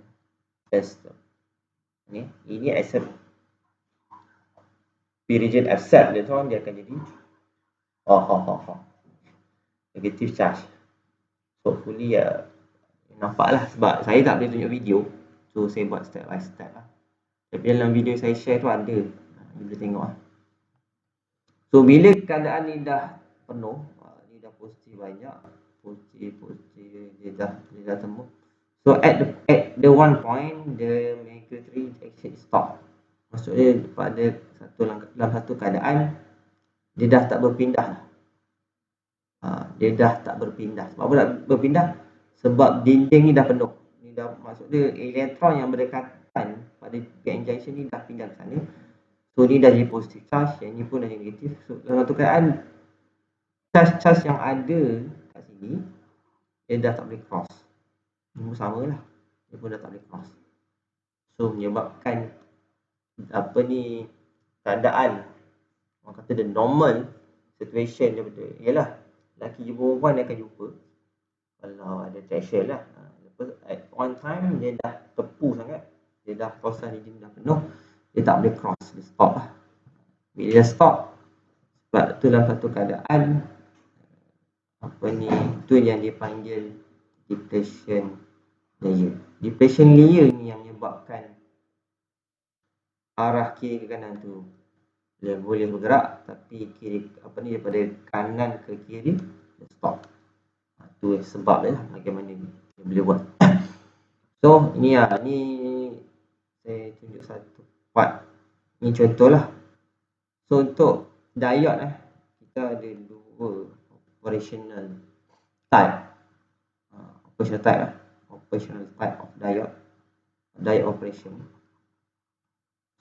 test tu. Ini accept. P region accept the electron, dia akan jadi negative charge. Hopefully nampak lah, sebab saya tak boleh tunjuk video, so saya buat step by step lah. Tapi dalam video saya share tu ada, boleh tengok lah. So bila keadaan ni dah penuh, ni dah positif banyak, positif dia dah temu. So at the one point, the magnetary actually stop. Maksudnya pada dalam satu keadaan dia dah tak berpindah. Dia dah tak berpindah. Sebab apa tak berpindah? Sebab dinding ni dah penuh. Ni dah, maksud dia elektron yang berdekatan pada PN junction ni dah pindah ke sana. So ni dah jadi positive charge, yang ni pun dah negatif. So dalam satu keadaan charge-charge yang ada kat sini dia dah tak boleh cross. Ni pun sama lah, dia pun dah tak boleh cross. So menyebabkan apa ni, keadaan orang kata the normal situation dia betul ialah lelaki jumpa perempuan dia akan jumpa kalau ada attraction lah. At one time dia dah tepu sangat, dia dah crossan dia dah penuh, dia tak boleh cross, dia stop lah. Bila dia stop, sebab tu dalam satu keadaan apa ni, tu yang dipanggil depletion layer. Depletion layer ni yang menyebabkan arah kiri ke kanan tu dia boleh bergerak, tapi kiri apa ni, daripada kanan ke kiri dia stop. Tu sebab dia lah bagaimana dia boleh buat. So ni lah, ni saya tunjuk satu part, ni contohlah. So untuk diode kita ada dua operational type. Operational type of diode operation.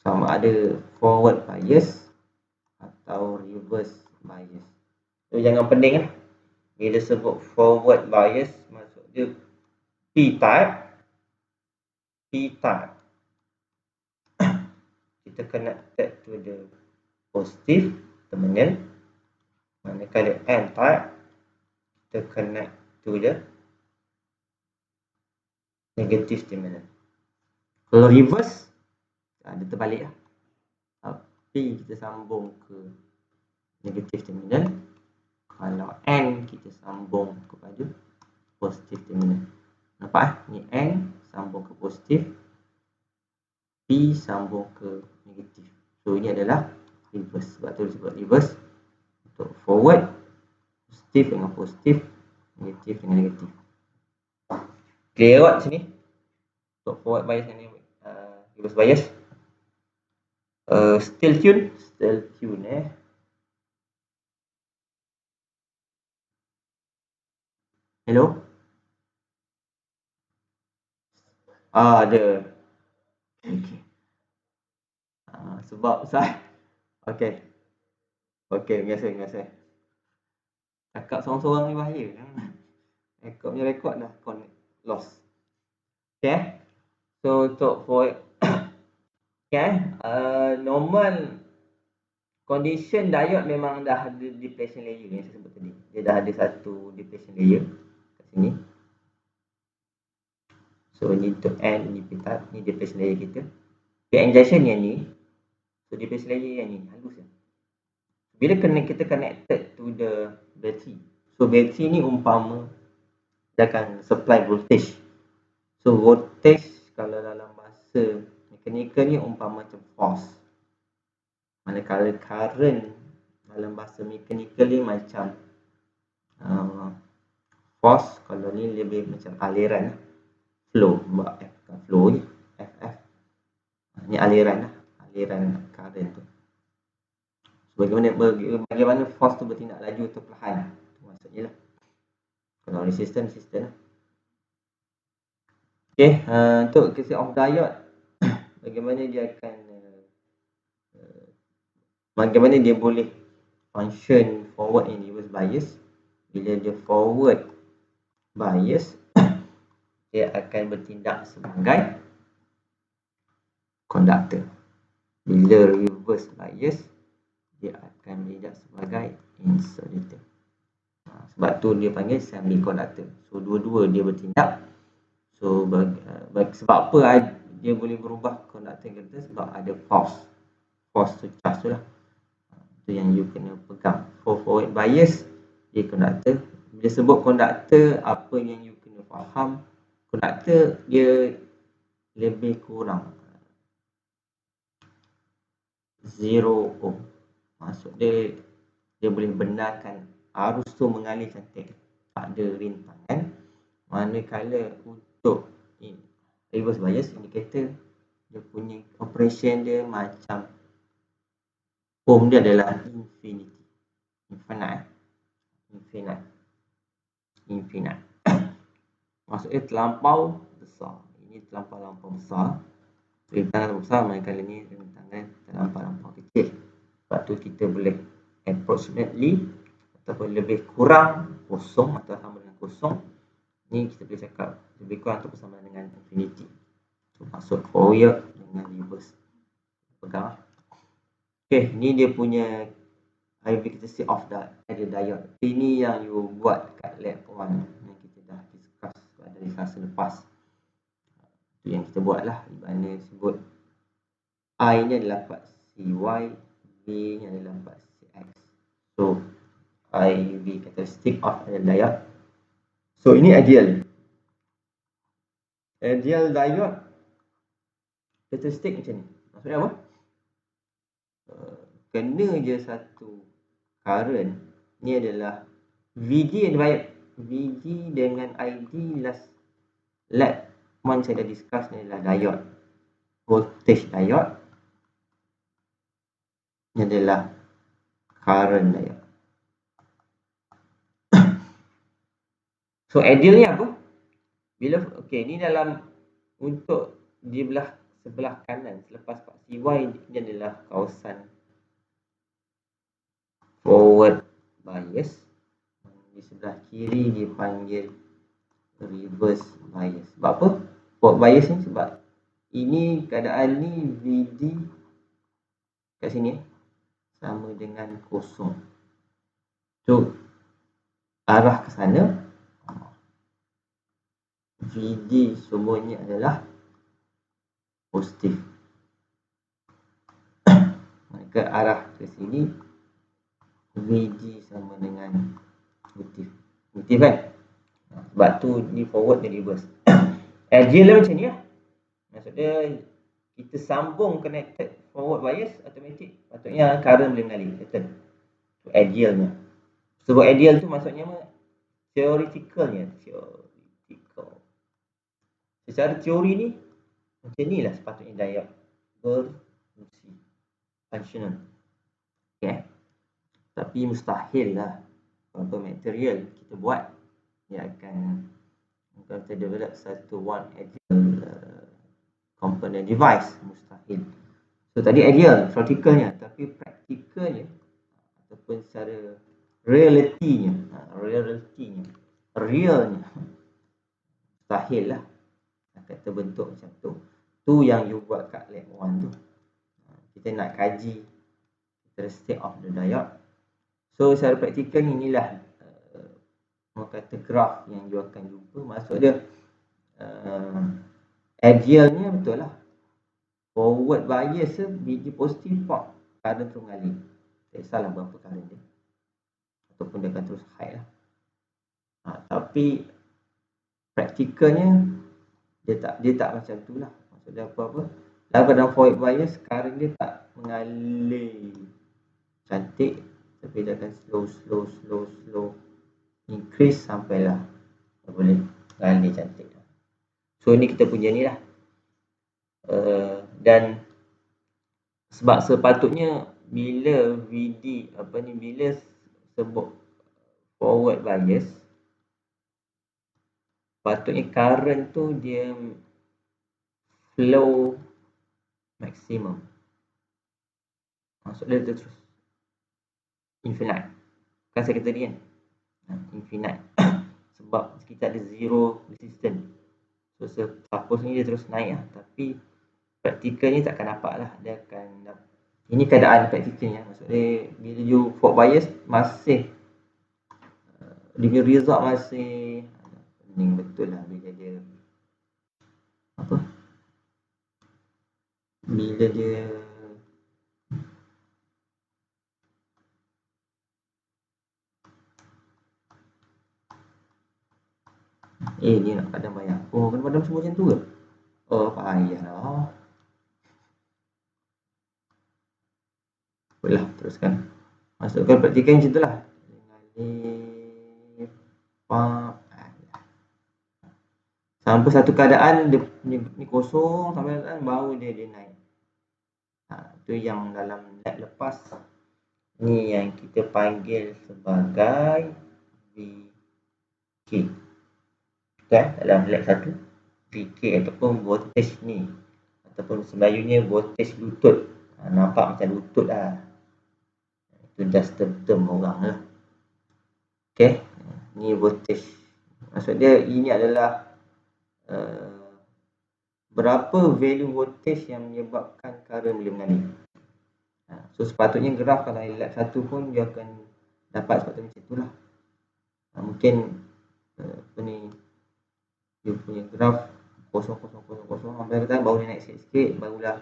Sama ada forward bias atau reverse bias. So jangan pening lah. Bila sebut forward bias, maksud dia P-type kita connected to the positive terminal, manakala N-type kita connect to the negative terminal. Kalau reverse, dia terbalik lah. P kita sambung ke negative terminal, kalau N kita sambung kepada positive terminal. Nampak ni N sambung ke positif, P sambung ke negatif. So ini adalah reverse. Sebab tu disebut reverse. Untuk forward, positif dengan positif, negatif dengan negatif. Clear kot sini untuk forward bias dengan reverse bias. Still tune hello. Ada. Okay. Sebab saya Okay, biasa. Cakap seorang-seorang ni bahaya. Rekod punya rekod dah lost. Okay. So untuk forward normal condition diode memang dah ada depletion layer yang saya sebut tadi. Dia dah ada satu depletion layer kat sini. So ni untuk N, ni P-type, ni depletion layer kita. PN junction yang ni, so depletion layer yang ni halus ya. Bila kita connected to the battery, so battery ni umpama dia akan supply voltage. So voltage kalau dalam bahasa mechanical ni umpama macam force, manakala current dalam bahasa mechanical ni macam force. Kalau ni lebih macam aliran, flow, bukan flow ni, FF ni aliran current tu. So bagaimana force tu bertindak laju atau perlahan, maksudnya lah. Kalau resistance lah. Okay, untuk case of diode, bagaimana dia boleh function forward and reverse bias. Bila dia forward bias, dia akan bertindak sebagai conductor. Bila reverse bias, dia akan bertindak sebagai insulator. Sebab tu dia panggil semiconductor. So dua-dua dia bertindak. So sebab apa dia boleh berubah conductor kita? Sebab ada force to charge tu lah. Itu yang you kena pegang. For forward bias, dia conductor. Bila sebut conductor, apa yang you kena faham, conductor dia lebih kurang 0 ohm. Maksud dia boleh benarkan arus tu mengalir cantik, tak ada rintangan. Manakala untuk reverse bias indicator, dia punya operation dia macam ohm dia adalah infinite. Maksudnya terlampau besar. terlampau besar. Rintangan besar, melainkan ini rintangan terlampau kecil. Sebab tu kita boleh approximately ataupun lebih kurang kosong atau sama dengan kosong. Ni kita boleh cakap lebih kurang tu bersama dengan infinity. So, maksud forward dengan reverse. Pegang. Okay, ni dia punya IV characteristic of the diode. Ini yang you buat kat lab 1 yang kita dah discuss pada kelas lepas. Itu yang kita buat lah. Di mana sebut I ni adalah part CY, V ni adalah part CX. So, IV characteristic of the diode. So, ini ideal. Ideal diode characteristic macam ni. Maksudnya apa? Kena je satu current. Ni adalah VD divided VD dengan ID last lab 1 saya dah discuss ni adalah diode. Voltage diode. Ni adalah current diode. So ideal ni apa? Bila ni dalam untuk di sebelah kanan selepas part CY ni adalah kawasan forward bias. Di sebelah kiri dipanggil reverse bias. Sebab apa? Forward bias ni sebab ini keadaan ni VD kat sini sama dengan kosong. So arah ke sana VD semuanya adalah positif. Maka arah ke sini VD sama dengan negatif. Negatif kan? Sebab tu ni forward dan reverse. Ideal macam ni lah. Maksudnya kita sambung connected forward bias automatic. Patutnya current boleh mengalir. Betul. So, idealnya. Sebab ideal tu maksudnya theoreticalnya. Secara teori ni macam ni lah sepatutnya diode berfungsi. Functional. Okay. Tapi mustahil lah untuk material kita buat dia akan kita develop satu one ideal component device. Mustahil. So tadi ideal theoreticalnya, tapi praktikalnya ataupun secara realitinya realnya mustahil lah akan terbentuk macam tu. Tu yang you buat kat lab 1 tu. Kita nak kaji characteristic of the diode. So secara praktikal inilah kata graf yang you akan jumpa. Maksud dia idealnya betul lah. Forward bias VD positif pop current tu mengalir. Tak salah berapa current dia. Ataupun dia akan terus high lah. Tapi praktikalnya dia tak macam tu lah. Maksudnya apa-apa. Dalam forward bias current dia tak mengalir cantik. Tapi dia akan slow increase sampailah boleh mengalir cantik. So ni kita punya ni lah. Dan sebab sepatutnya bila VD bila sebut forward bias, patutnya current tu dia flow maksimum. Maksudnya dia terus infinite. Kan saya kata tadi kan, infinite. Sebab kita ada zero resistance. So suppose ni dia terus naik lah. Tapi praktikalnya takkan dapat lah. Dia akan ini keadaan praktikalnya. Maksudnya bila you forward bias masih dia result masih pening betul lah bila dia bila dia ni nak padam bayar. Kena padam semua macam tu ke? Payahlah. Boleh teruskan. Masukkan praktikan macam tu lah. Sampai satu keadaan dia ni kosong sampai keadaan baru dia naik. Tu yang dalam lab lepas ni yang kita panggil sebagai VK. Okay, dalam lab 1 V PK ataupun voltage ni, ataupun semayunya voltage lutut. Nampak macam lutut lah. Itu just term orang lah. Okay, ni voltage. Maksud dia ini adalah berapa value voltage yang menyebabkan current boleh mengalir. So sepatutnya graf kalau lab 1 pun dia akan dapat sepatutnya macam itulah. Mungkin apa ni, dia punya graf 0,0,0,0 sampai kadang baru dia naik sikit-sikit, barulah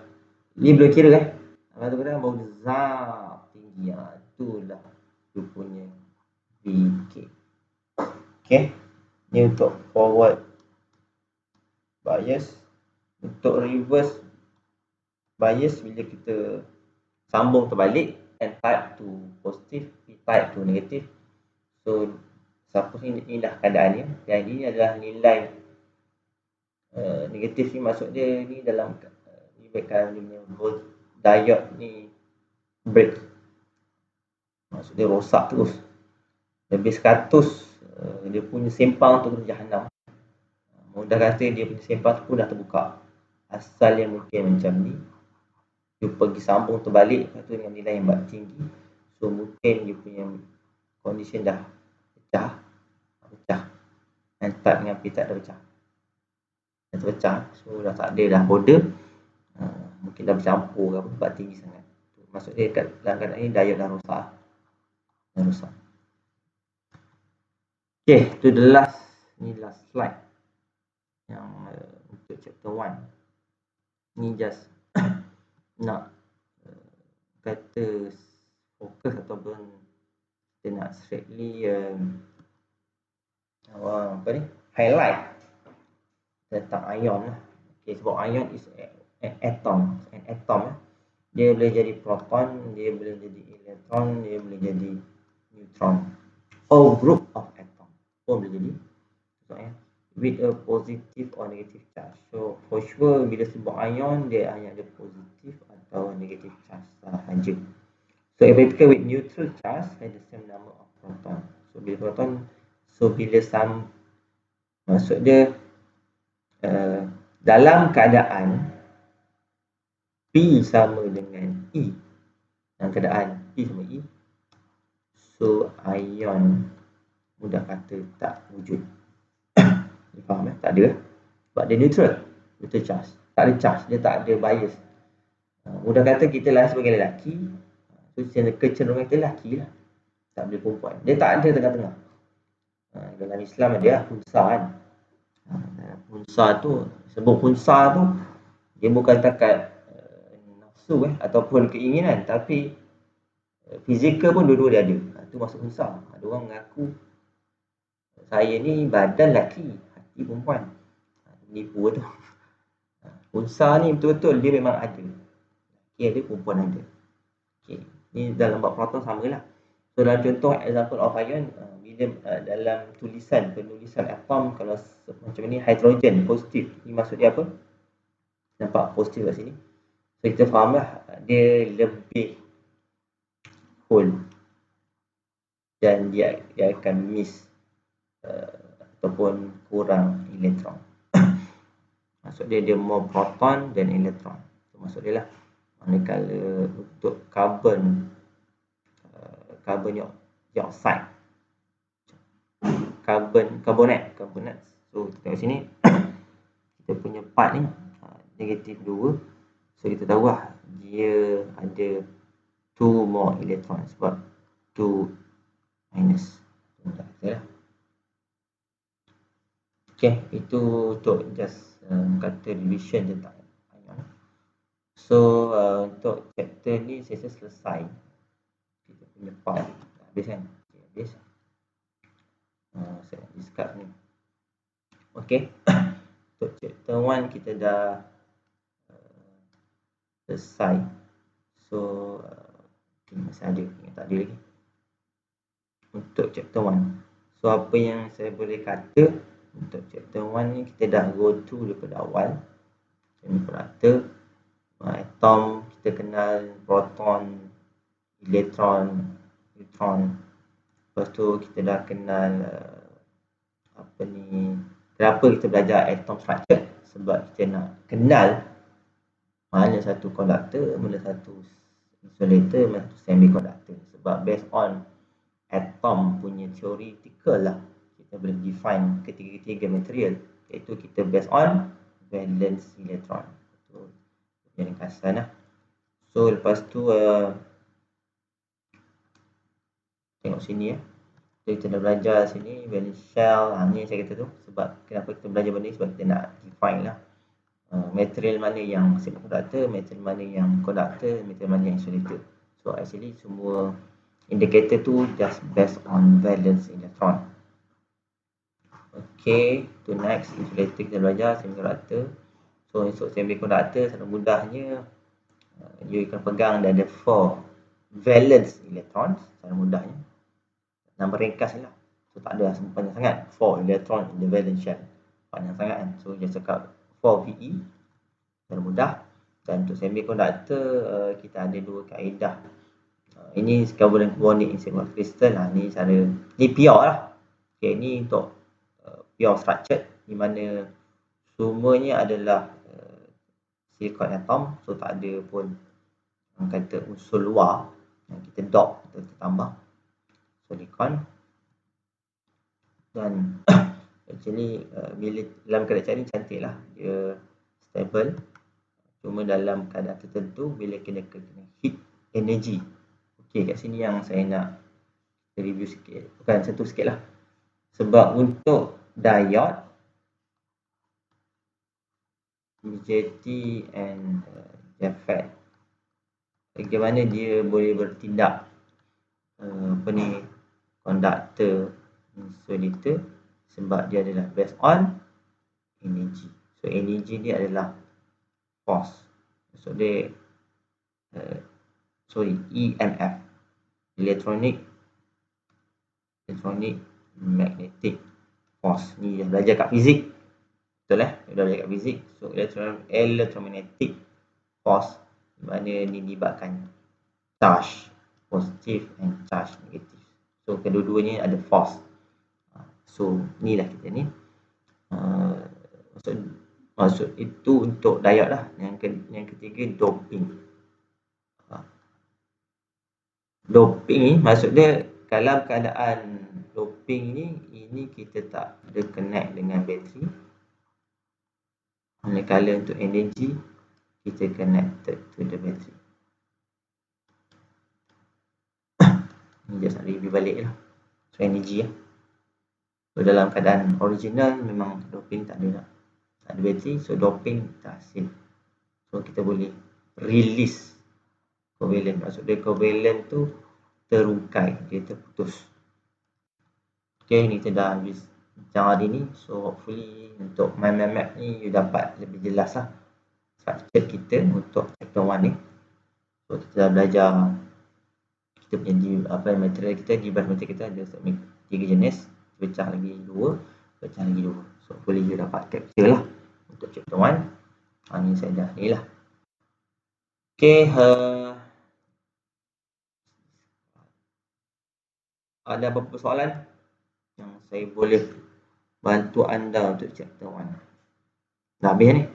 ni boleh kira lepas tu kadang baru zap tinggi. Itulah dia punya VK. Okay, ni untuk forward bias. Untuk reverse bias, bila kita sambung terbalik, N type to positive, P type to negative. So suppose ni dah keadaannya, dan ini adalah nilai negatif ni, maksud dia ni dalam libatkan dia punya volt diode ni break, maksud dia rosak terus. Lebih 100 dia punya sempang tu ke jahanam. Mudah kata dia punya sempang tu pun dah terbuka. Asal yang mungkin macam ni, dia pergi sambung terbalik, lepas tu dengan nilai yang tinggi, so mungkin dia punya condition dah pecah, N-type dengan P-type dah pecah, so dah tak ada dah border, mungkin dah bercampur ke apa, sebab tinggi sangat. Maksud dia dalam keadaan ni diode dah rosak. Okay, to the last slide yang untuk chapter 1 ni, just nak kata fokus ataupun kita nak strictly highlight tentang ion lah. Okay, sebab ion is an atom. Dia boleh jadi proton, dia boleh jadi elektron, dia boleh jadi neutron, all group of atom boleh jadi with a positive or negative charge. So for sure bila sebut ion, dia hanya ada positif atau negative charge sahaja. So a particle with neutral charge has the same number of proton. So bila proton, maksud dia dalam keadaan P sama dengan E, dalam keadaan P sama E, so ion mudah kata tak wujud. Faham tak ada, sebab dia neutral charge, tak ada charge, dia tak ada bias. Mudah kata kita lah sebagai lelaki, so kecenderungan kita lelaki lah, tak boleh perempuan, dia tak ada tengah-tengah. Dalam Islam ada hunsa kan. Hunsa tu, sebut hunsa tu dia bukan takat nafsu ataupun keinginan, tapi fizikal pun dua-dua dia ada. Itu maksud hunsa. Ada orang mengaku saya ni badan lelaki, hati perempuan. Menipu tu. Hunsa ni betul-betul dia memang ada. Okay, ada, perempuan ada. Okay. Ni dalam bab proton samalah. So dalam contoh example of ion, bila dalam penulisan atom, kalau macam ni hidrogen positif, ni maksud dia apa? Nampak positif kat sini. So kita faham lah, dia lebih whole dan dia akan miss ataupun kurang elektron. Maksud dia more proton dan elektron. So, maksud dia lah, manakala untuk carbon dioxide, carbonate. So kita tengok sini kita punya part ni negatif 2. So kita tahu lah dia ada 2 more elektron sebab 2 minus. Okay, itu untuk just kata division tentang ion. So untuk chapter ni saya selesai. Kita punya part habis kan? Okay, habis. Saya discuss ni. Okay. Untuk chapter 1 kita dah selesai. So masih ada, tak ada lagi untuk chapter 1. So apa yang saya boleh kata untuk chapter 1 ni, kita dah go through daripada awal. Rata atom, kita kenal proton, elektron, neutron. Lepas tu kita dah kenal Kenapa kita belajar atom structure? Sebab kita nak kenal mana satu konduktor, mana satu insulator, mana satu semiconductor. Sebab based on atom punya theoretical lah, kita boleh define ketiga-ketiga material, iaitu kita based on valence electron. So, yang ringkasan lah. So lepas tu tengok sini ya. Kita dah belajar sini valence shell. Ni saya kata tu sebab kenapa kita belajar benda ni, sebab kita nak define lah material mana yang semiconductor, material mana yang conductor, material mana yang insulator. So actually semua indicator tu just based on valence electron. Okay, to next insulator kita belajar semiconductor. So untuk semiconductor secara mudahnya you akan pegang dia ada 4 valence electrons secara mudahnya. Nama ringkas lah. So tak ada panjang sangat. 4 electron in the valence shell. Panjang sangat kan. So just cakap 4 VE secara mudah. Dan untuk semiconductor kita ada 2 kaedah. Ini covalent bonding in semiconductor crystal lah. Ni cara ni pure lah. Okay, ni untuk pure structure di mana semuanya adalah silicon atom. So tak ada pun orang kata unsur luar yang kita dot atau kita tambah silicon. Dan actually bila dalam keadaan ni cantik lah, dia stable. Cuma dalam keadaan tertentu bila kena heat energy. Okey, kat sini yang saya nak review sikit, bukan satu sikit lah. Sebab untuk diode BJT and JFET, bagaimana dia boleh bertindak konduktor insulator, sebab dia adalah based on energy. So energy dia adalah force. So dia EMF, electronic magnetic force. Ni dah belajar kat fizik. Betul lah, dah belajar kat fizik. So electromagnetic force, di mana ni libatkan charge positif and charge negatif. So kedua-duanya ada force. So ni lah kita ni. Maksud itu untuk diode lah. Yang ketiga doping. Doping ni maksud dia dalam keadaan doping ni, ini kita tak ada connect dengan bateri. Manakala untuk energy kita connected to the battery. Ni just nak review balik lah. So energy lah. So dalam keadaan original memang doping tak ada bateri. So doping tak hasil. So kita boleh release covalent. Maksud dia covalent tu terungkai, dia terputus. Okay, ni kita dah habis bincang hari ni. So hopefully untuk my map ni you dapat lebih jelas lah structure kita untuk chapter 1 ni. So kita dah belajar kita punya material kita, device material kita ada 3 jenis, pecah lagi 2. So hopefully you dapat capture lah untuk chapter 1. Ni saya dah ni lah. Okay, ada apa-apa soalan yang saya boleh bantu anda untuk chapter 1? Dah habis ni.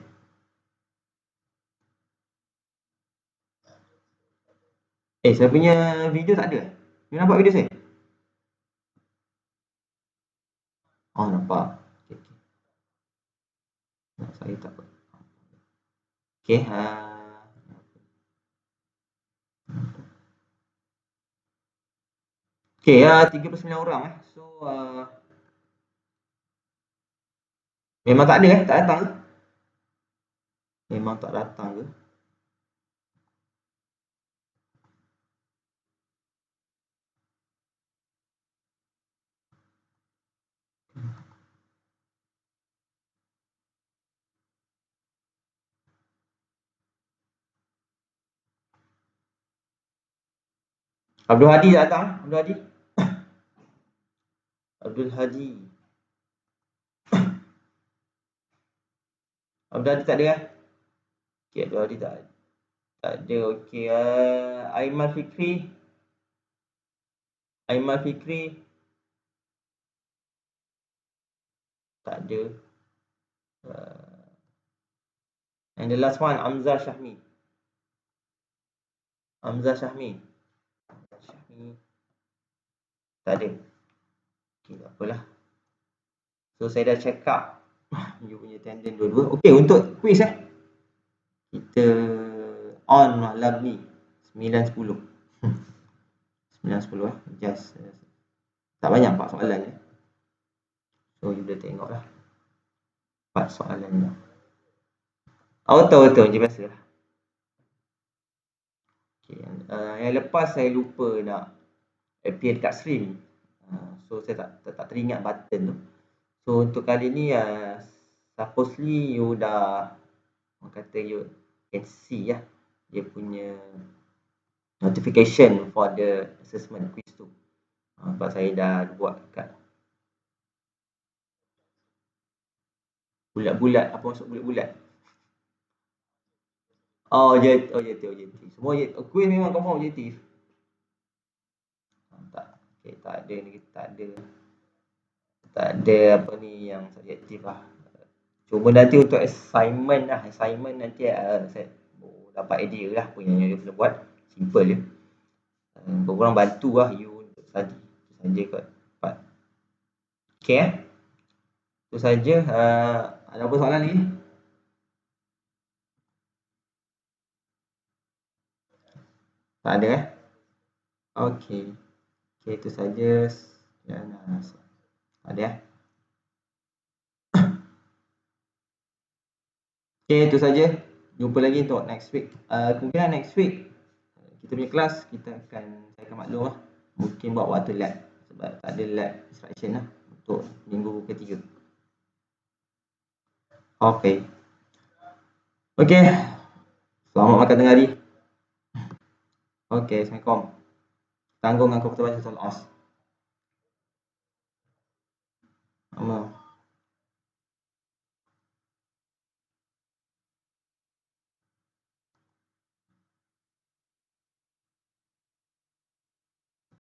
Saya punya video tak ada. You nampak video saya? Oh, nampak. Okay. Saya tak apa. Okay, okay, 39 orang So memang tak ada tak datang ke? Memang tak datang ke? Abdul Hadi tak datang? Abdul Hadi tak ada kan? Okay, Abdul Hadi tak ada. Okay, Aiman Fikri tak ada. And the last one, Hamzah Syahmi. Hamzah Syahmi. Tak ada. Okay, tak apalah. So saya dah check up you punya tendon dua-dua. Okay, untuk quiz kita on malam ni 9.10. 9.10 just tak banyak 4 soalan je. So you boleh tengok lah 4 soalan je. Auto macam biasa lah. Okay, yang lepas saya lupa nak appear dekat stream. So saya tak teringat button tu. So untuk kali ni supposedly you dah orang kata you can see dia punya notification for the assessment quiz tu. Sebab saya dah buat kat bulat-bulat. Apa maksud bulat-bulat? Objektif. Semua quiz memang confirm objektif. Tak ada apa ni yang subjektif lah. Cuma nanti untuk assignment nanti saya dapat idea lah apa yang you kena buat. Simple je. Korang bantu lah you untuk study. Itu saja kot. Okay itu saja. Ada apa soalan lagi? Tak ada Okay, itu saja. Ada Okay, itu saja. Jumpa lagi untuk next week. Kemungkinan next week kita punya kelas saya akan maklum lah. Mungkin buat waktu lab sebab tak ada lab instruction lah untuk minggu ketiga. Okay. Selamat makan tengah hari. Okay, Assalamualaikum. Tanggung aku baca soal as.